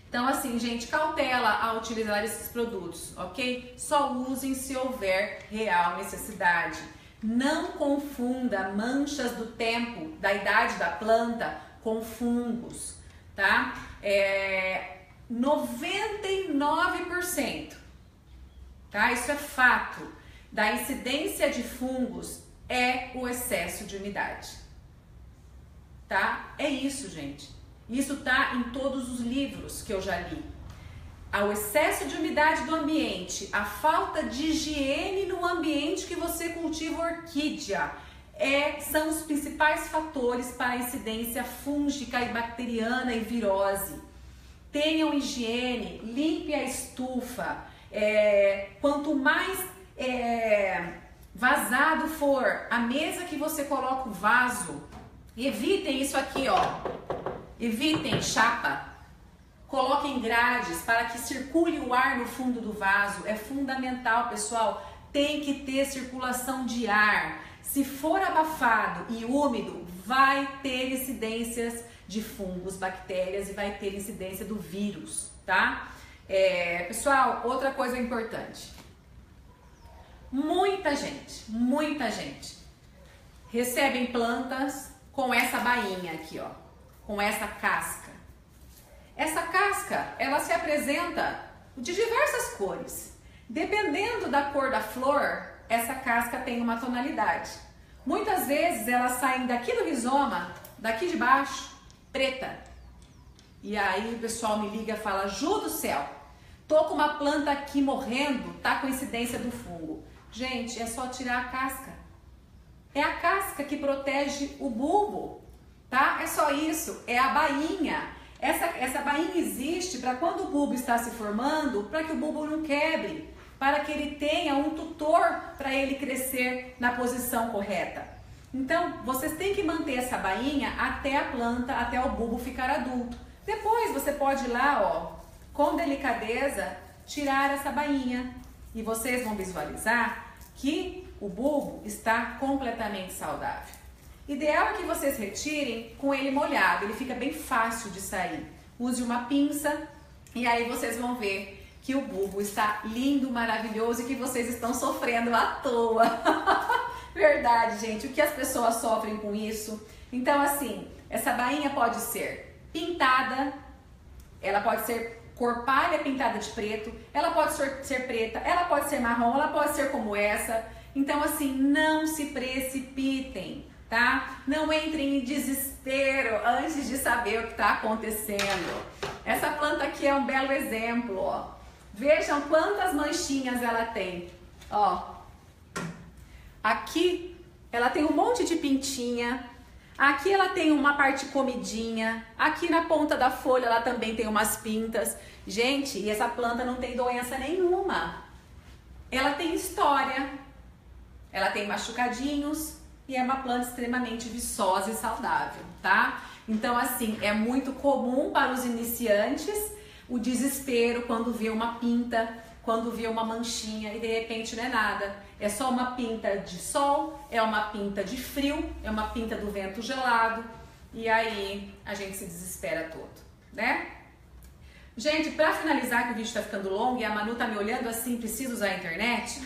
Então assim, gente, cautela ao utilizar esses produtos, ok? Só usem se houver real necessidade. Não confunda manchas do tempo, da idade da planta com fungos, tá? 99%, tá? Isso é fato, da incidência de fungos é o excesso de umidade, tá? É isso, gente. Isso tá em todos os livros que eu já li. O excesso de umidade do ambiente, a falta de higiene no ambiente que você cultiva orquídea, são os principais fatores para a incidência fúngica e bacteriana e virose. Tenham higiene, limpe a estufa. Quanto mais vazado for a mesa que você coloca o vaso, evitem isso aqui, ó. Evitem chapa. Coloquem grades para que circule o ar no fundo do vaso. É fundamental, pessoal. Tem que ter circulação de ar. Se for abafado e úmido, vai ter incidências de fungos, bactérias e vai ter incidência do vírus, tá? Pessoal, outra coisa importante. Muita gente recebem plantas com essa bainha aqui, ó, com essa casca. Essa casca, ela se apresenta de diversas cores. Dependendo da cor da flor, essa casca tem uma tonalidade. Muitas vezes elas saem daqui do rizoma, daqui de baixo, preta. E aí o pessoal me liga e fala: Ju do céu, tô com uma planta aqui morrendo, tá com incidência do fungo. Gente, é só tirar a casca. É a casca que protege o bulbo, tá? É só isso, é a bainha. Essa bainha existe para quando o bulbo está se formando, para que o bulbo não quebre, para que ele tenha um tutor para ele crescer na posição correta. Então, vocês têm que manter essa bainha até a planta, até o bulbo ficar adulto. Depois você pode ir lá, ó, com delicadeza, tirar essa bainha e vocês vão visualizar que o bulbo está completamente saudável. Ideal é que vocês retirem com ele molhado, ele fica bem fácil de sair. Use uma pinça e aí vocês vão ver que o bulbo está lindo, maravilhoso e que vocês estão sofrendo à toa. Verdade, gente, o que as pessoas sofrem com isso? Então, assim, essa bainha pode ser pintada, ela pode ser cor palha pintada de preto, ela pode ser preta, ela pode ser marrom, ela pode ser como essa. Então, assim, não se precipitem, tá? Não entrem em desespero antes de saber o que está acontecendo. Essa planta aqui é um belo exemplo, ó. Vejam quantas manchinhas ela tem, ó. Aqui ela tem um monte de pintinha. Aqui ela tem uma parte comidinha. Aqui na ponta da folha ela também tem umas pintas. Gente, e essa planta não tem doença nenhuma. Ela tem história. Ela tem machucadinhos e é uma planta extremamente viçosa e saudável, tá? Então, assim, é muito comum para os iniciantes o desespero quando vê uma pinta, quando vê uma manchinha e de repente não é nada. É só uma pinta de sol, é uma pinta de frio, é uma pinta do vento gelado e aí a gente se desespera todo, né? Gente, para finalizar que o vídeo tá ficando longo e a Manu tá me olhando assim, precisa usar a internet,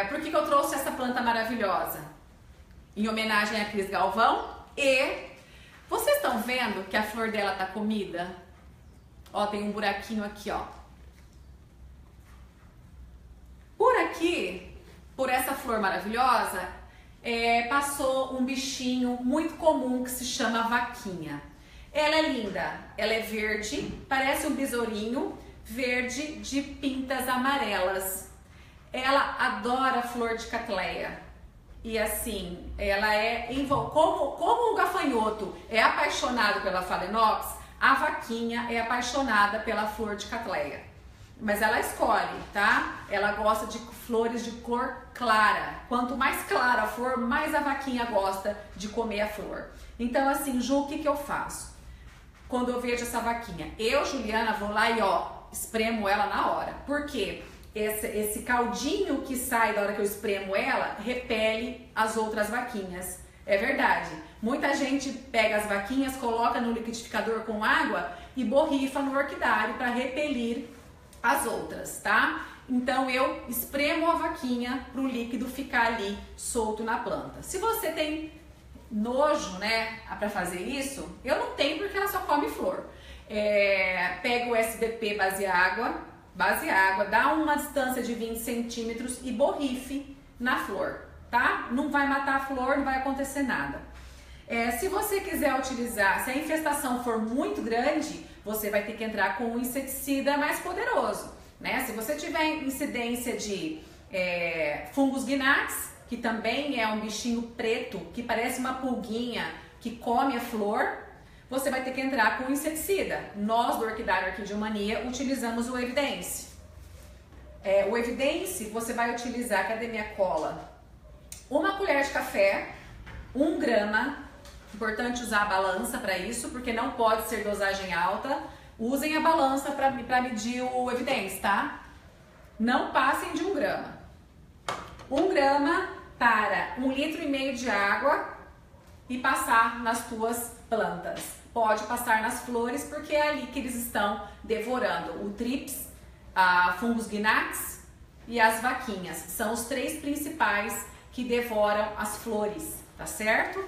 por que eu trouxe essa planta maravilhosa? Em homenagem a Cris Galvão e vocês estão vendo que a flor dela tá comida? Ó, tem um buraquinho aqui, ó. Por aqui, por essa flor maravilhosa, passou um bichinho muito comum que se chama vaquinha. Ela é linda, ela é verde, parece um besourinho verde de pintas amarelas. Ela adora flor de catleia. E assim, ela é como o gafanhoto é apaixonado pela phalaenopsis, a vaquinha é apaixonada pela flor de catleia. Mas ela escolhe, tá? Ela gosta de flores de cor clara. Quanto mais clara a flor, mais a vaquinha gosta de comer a flor. Então assim, Ju, o que eu faço? Quando eu vejo essa vaquinha, eu, Juliana, vou lá e ó, espremo ela na hora. Por quê? Esse caldinho que sai da hora que eu espremo ela, repele as outras vaquinhas. É verdade. Muita gente pega as vaquinhas, coloca no liquidificador com água e borrifa no orquidário para repelir as outras, tá? Então eu espremo a vaquinha para o líquido ficar ali solto na planta. Se você tem nojo, né, para fazer isso, eu não tenho porque ela só come flor. Pega o SBP base água, dá uma distância de 20 centímetros e borrife na flor, tá? Não vai matar a flor, não vai acontecer nada. Se você quiser utilizar, se a infestação for muito grande, você vai ter que entrar com um inseticida mais poderoso, né? Se você tiver incidência de fungos gnats, que também é um bichinho preto, que parece uma pulguinha, que come a flor, você vai ter que entrar com inseticida. Nós do Orquidário Orquidiomania utilizamos o Evidence. O Evidence você vai utilizar, cadê minha cola? 1 colher de café, 1 grama, importante usar a balança para isso, porque não pode ser dosagem alta. Usem a balança para medir o Evidence, tá? Não passem de 1 grama. 1 grama para 1,5 litro de água e passar nas tuas plantas. Pode passar nas flores, porque é ali que eles estão devorando o trips, a fungos gnats e as vaquinhas. São os 3 principais que devoram as flores, tá certo?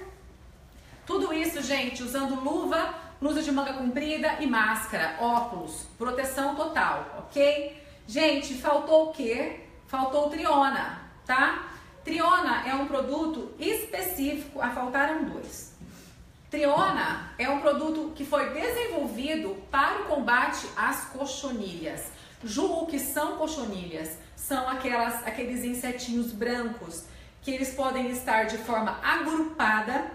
Tudo isso, gente, usando luva, blusa de manga comprida e máscara, óculos, proteção total, ok? Gente, faltou o quê? Faltou o Triona, tá? Triona é um produto específico, faltaram 2. Triona é um produto que foi desenvolvido para o combate às cochonilhas. Ju, o que são cochonilhas? São aqueles insetinhos brancos que eles podem estar de forma agrupada,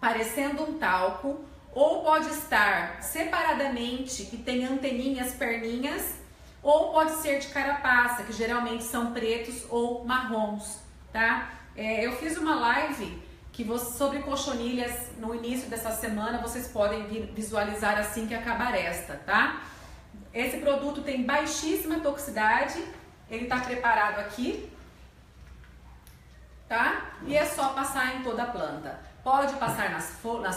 parecendo um talco, ou pode estar separadamente, que tem anteninhas, perninhas, ou pode ser de carapaça, que geralmente são pretos ou marrons, tá? Eu fiz uma live sobre cochonilhas no início dessa semana, vocês podem visualizar assim que acabar esta, tá? Esse produto tem baixíssima toxicidade, ele tá preparado aqui, tá? E é só passar em toda a planta. Pode passar nas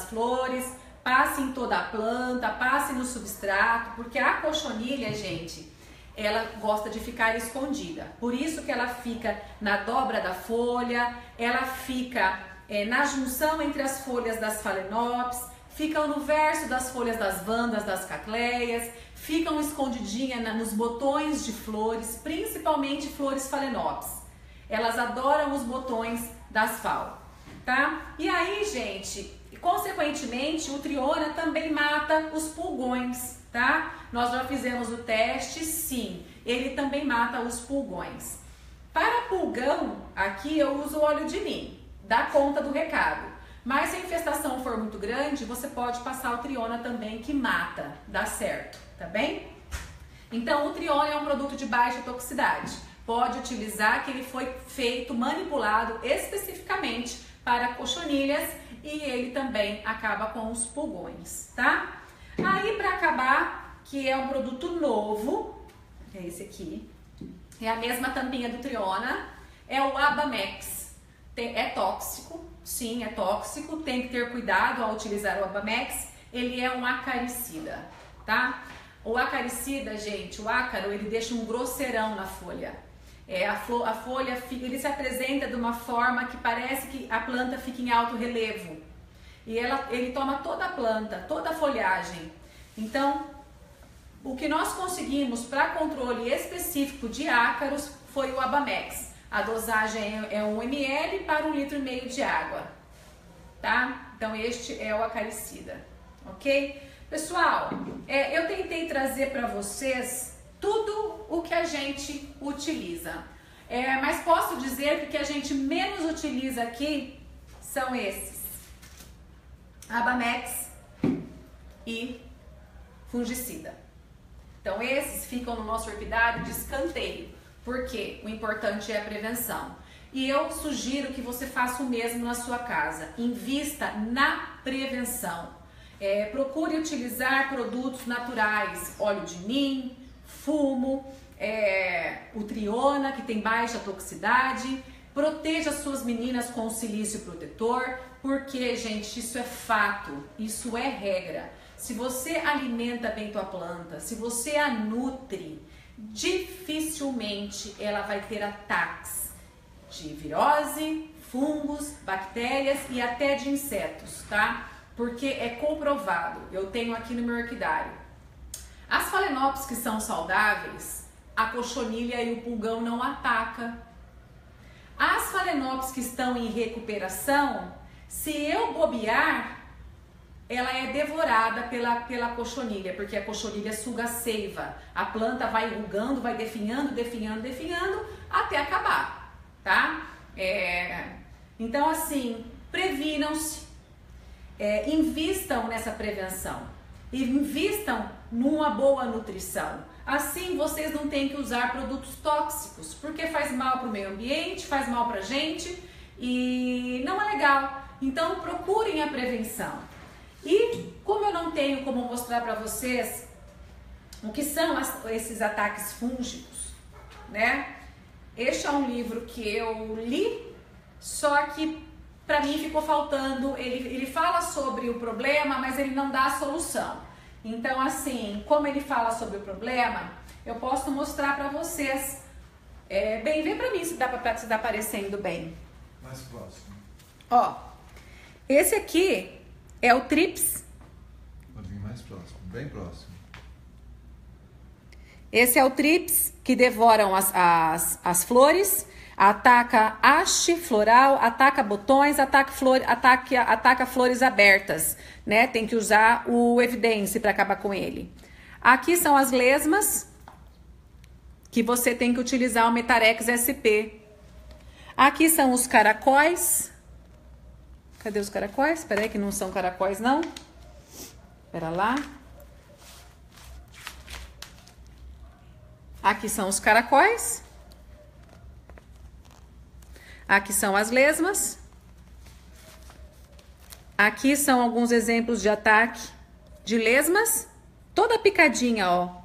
flores, passe em toda a planta, passe no substrato, porque a cochonilha, gente, ela gosta de ficar escondida. Por isso que ela fica na dobra da folha, ela fica na junção entre as folhas das phalaenopsis, ficam no verso das folhas das vandas, das catleias, ficam escondidinhas nos botões de flores, principalmente flores phalaenopsis. Elas adoram os botões das phal, tá? E aí, gente, consequentemente, o Triona também mata os pulgões, tá? Nós já fizemos o teste, sim, ele também mata os pulgões. Para pulgão, aqui eu uso óleo de nim, dá conta do recado. Mas se a infestação for muito grande, você pode passar o Triona também, que mata, dá certo, tá bem? Então, o Triona é um produto de baixa toxicidade. Pode utilizar que ele foi feito, manipulado especificamente para cochonilhas e ele também acaba com os pulgões, tá? Aí, para acabar, que é um produto novo, é esse aqui, é a mesma tampinha do Triona, é o Abamex. É tóxico, sim, é tóxico, tem que ter cuidado ao utilizar o Abamex, ele é um acaricida, tá? O acaricida, gente, o ácaro, ele deixa um grosseirão na folha. A folha, ele se apresenta de uma forma que parece que a planta fica em alto relevo. E ele toma toda a planta, toda a folhagem. Então, o que nós conseguimos para controle específico de ácaros foi o Abamex. A dosagem é 1 ml para 1,5 litro de água, tá? Então, este é o acaricida, ok? Pessoal, eu tentei trazer para vocês tudo o que a gente utiliza. Mas posso dizer que o que a gente menos utiliza aqui são esses. Abamex e fungicida. Então, esses ficam no nosso orquidário de escanteio. Porque o importante é a prevenção. E eu sugiro que você faça o mesmo na sua casa. Invista na prevenção. Procure utilizar produtos naturais, óleo de nim, fumo, o Triona, que tem baixa toxicidade. Proteja suas meninas com silício protetor, porque, gente, isso é fato, isso é regra. Se você alimenta bem tua planta, se você a nutre, dificilmente ela vai ter ataques de virose, fungos, bactérias e até de insetos, tá? Porque é comprovado, eu tenho aqui no meu orquidário. As Phalaenopsis que são saudáveis, a cochonilha e o pulgão não ataca. As Phalaenopsis que estão em recuperação, se eu bobear, ela é devorada pela cochonilha, porque a cochonilha suga a seiva. A planta vai enrugando, vai definhando, até acabar, tá? Então, assim, previnam-se, invistam nessa prevenção, invistam numa boa nutrição. Assim, vocês não têm que usar produtos tóxicos, porque faz mal para o meio ambiente, faz mal para a gente e não é legal. Então, procurem a prevenção. E como eu não tenho como mostrar para vocês o que são esses ataques fúngicos, né? Este é um livro que eu li, só que para mim ficou faltando, ele fala sobre o problema, mas ele não dá a solução. Então, assim, como ele fala sobre o problema, eu posso mostrar para vocês. Bem, vê para mim se tá aparecendo bem. Mais próximo. Ó, esse aqui é o Trips. Pode vir mais próximo, bem próximo. Esse é o Trips, que devoram as flores, ataca haste floral, ataca botões, ataca flores abertas, né? Tem que usar o Evidence para acabar com ele. Aqui são as lesmas, que você tem que utilizar o Metarex SP. Aqui são os caracóis. Cadê os caracóis? Espera aí que não são caracóis, não. Espera lá. Aqui são os caracóis. Aqui são as lesmas. Aqui são alguns exemplos de ataque de lesmas. Toda picadinha, ó.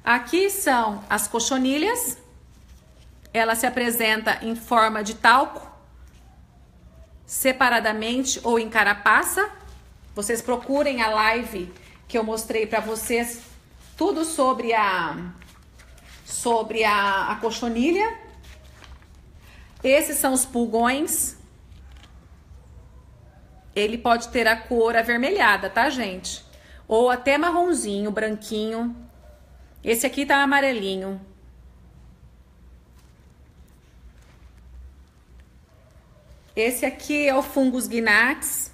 Aqui são as cochonilhas. Ela se apresenta em forma de talco, separadamente ou em carapaça. Vocês procurem a live que eu mostrei para vocês tudo sobre a cochonilha. Esses são os pulgões. Ele pode ter a cor avermelhada, tá, gente? Ou até marronzinho, branquinho. Esse aqui tá amarelinho. Esse aqui é o Fungus gnats.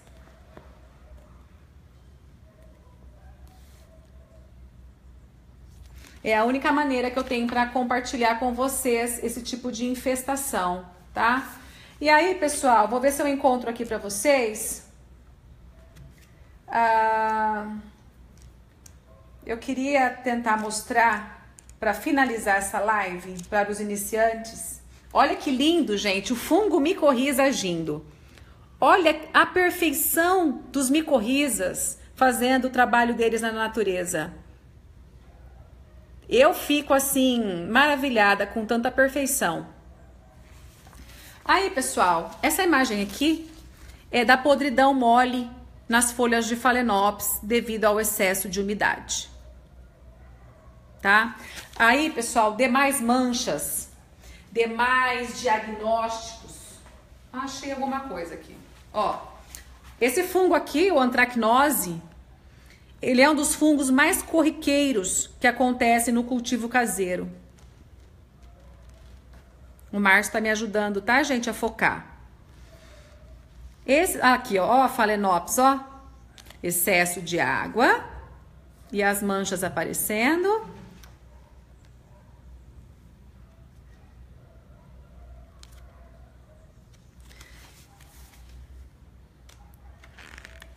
É a única maneira que eu tenho para compartilhar com vocês esse tipo de infestação, tá? E aí, pessoal, vou ver se eu encontro aqui para vocês. Eu queria tentar mostrar, para finalizar essa live, para os iniciantes. Olha que lindo, gente, o fungo micorriza agindo. Olha a perfeição dos micorrizas fazendo o trabalho deles na natureza. Eu fico assim, maravilhada com tanta perfeição. Aí, pessoal, essa imagem aqui é da podridão mole nas folhas de Phalaenopsis devido ao excesso de umidade. Tá? Aí, pessoal, demais manchas, demais diagnósticos. Achei alguma coisa aqui. Ó, esse fungo aqui, o Anthracnose, ele é um dos fungos mais corriqueiros que acontece no cultivo caseiro. O Márcio tá me ajudando, tá, gente, a focar. Esse aqui, ó, a Phalaenopsis, ó, excesso de água e as manchas aparecendo.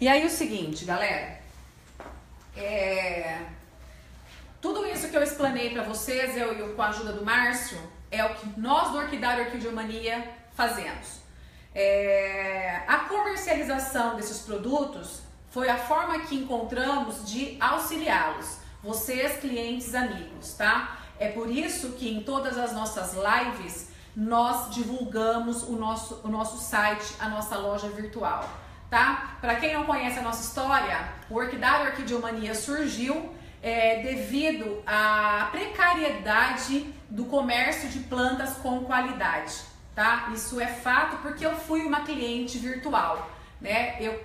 E aí o seguinte, galera, tudo isso que eu explanei para vocês, eu com a ajuda do Márcio, é o que nós do Orquidário Orquidiomania fazemos. A comercialização desses produtos foi a forma que encontramos de auxiliá-los, vocês, clientes, amigos, tá? É por isso que em todas as nossas lives nós divulgamos o nosso site, a nossa loja virtual, tá? Para quem não conhece a nossa história, o Orquidário Orquidiomania surgiu devido à precariedade do comércio de plantas com qualidade, tá? Isso é fato porque eu fui uma cliente virtual, né? Eu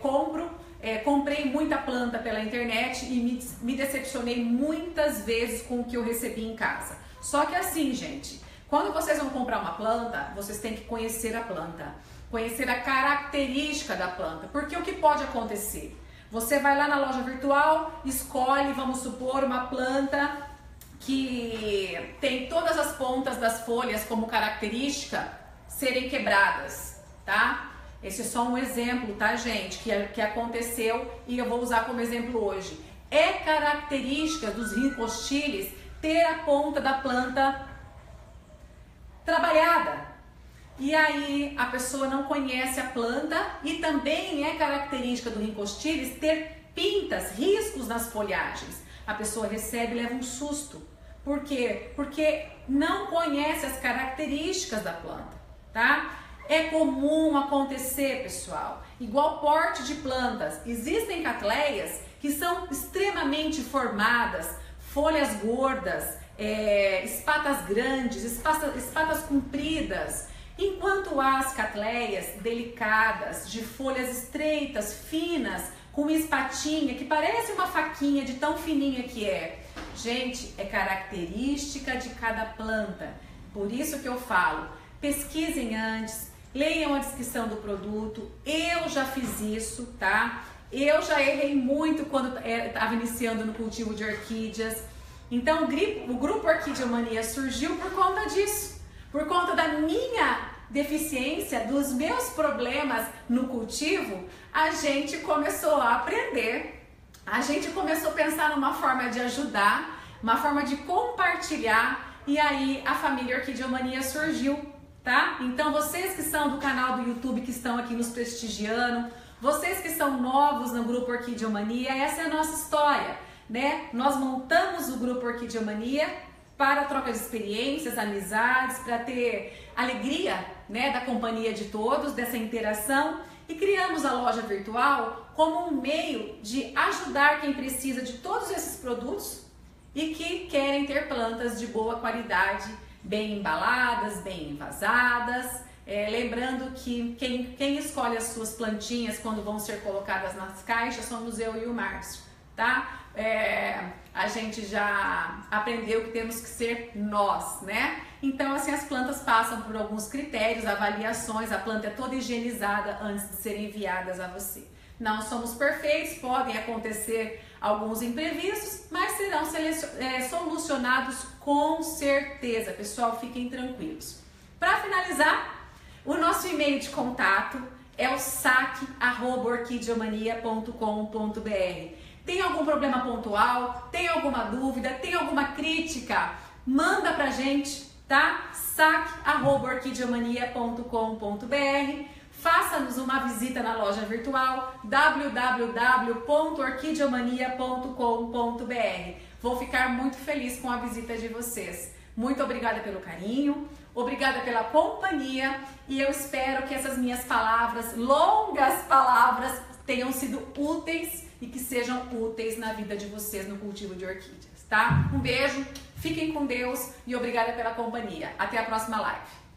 comprei muita planta pela internet e me decepcionei muitas vezes com o que eu recebi em casa. Só que assim, gente, quando vocês vão comprar uma planta, vocês têm que conhecer a planta, conhecer a característica da planta, porque o que pode acontecer? Você vai lá na loja virtual, escolhe, vamos supor, uma planta que tem todas as pontas das folhas como característica serem quebradas, tá? Esse é só um exemplo, tá, gente, que aconteceu e eu vou usar como exemplo hoje. É característica dos rincostilis ter a ponta da planta trabalhada. E aí a pessoa não conhece a planta e também é característica do rincostilis ter pintas, riscos nas folhagens. A pessoa recebe e leva um susto. Por quê? Porque não conhece as características da planta, tá? É comum acontecer, pessoal, igual porte de plantas. Existem catleias que são extremamente formadas, folhas gordas, espatas grandes, espatas compridas. Enquanto há as catleias delicadas, de folhas estreitas, finas, com espatinha, que parece uma faquinha de tão fininha que é. Gente, é característica de cada planta. Por isso que eu falo, pesquisem antes, leiam a descrição do produto. Eu já fiz isso, tá? Eu já errei muito quando estava iniciando no cultivo de orquídeas. Então o grupo Orquidiomania surgiu por conta disso. Por conta da minha deficiência, dos meus problemas no cultivo, a gente começou a aprender, a gente começou a pensar numa forma de ajudar, uma forma de compartilhar, e aí a família Orquidiomania surgiu, tá? Então vocês que são do canal do YouTube, que estão aqui nos prestigiando, vocês que são novos no grupo Orquidiomania, essa é a nossa história, né? Nós montamos o grupo Orquidiomania para troca de experiências, amizades, para ter alegria, né, da companhia de todos, dessa interação, e criamos a loja virtual como um meio de ajudar quem precisa de todos esses produtos e que querem ter plantas de boa qualidade, bem embaladas, bem envasadas. Lembrando que quem escolhe as suas plantinhas quando vão ser colocadas nas caixas somos eu e o Márcio, tá? A gente já aprendeu que temos que ser nós, né? Então, assim, as plantas passam por alguns critérios, avaliações, a planta é toda higienizada antes de serem enviadas a você, Não somos perfeitos, podem acontecer alguns imprevistos, mas serão solucionados com certeza. Pessoal, fiquem tranquilos. Para finalizar, o nosso e-mail de contato é o saque@orquideomania.com.br. Tem algum problema pontual? Tem alguma dúvida? Tem alguma crítica? Manda pra gente, tá? saque@orquideomania.com.br. Faça-nos uma visita na loja virtual www.orquideomania.com.br. Vou ficar muito feliz com a visita de vocês. Muito obrigada pelo carinho, obrigada pela companhia e eu espero que essas minhas palavras, longas palavras, tenham sido úteis e que sejam úteis na vida de vocês no cultivo de orquídeas, tá? Um beijo, fiquem com Deus e obrigada pela companhia. Até a próxima live.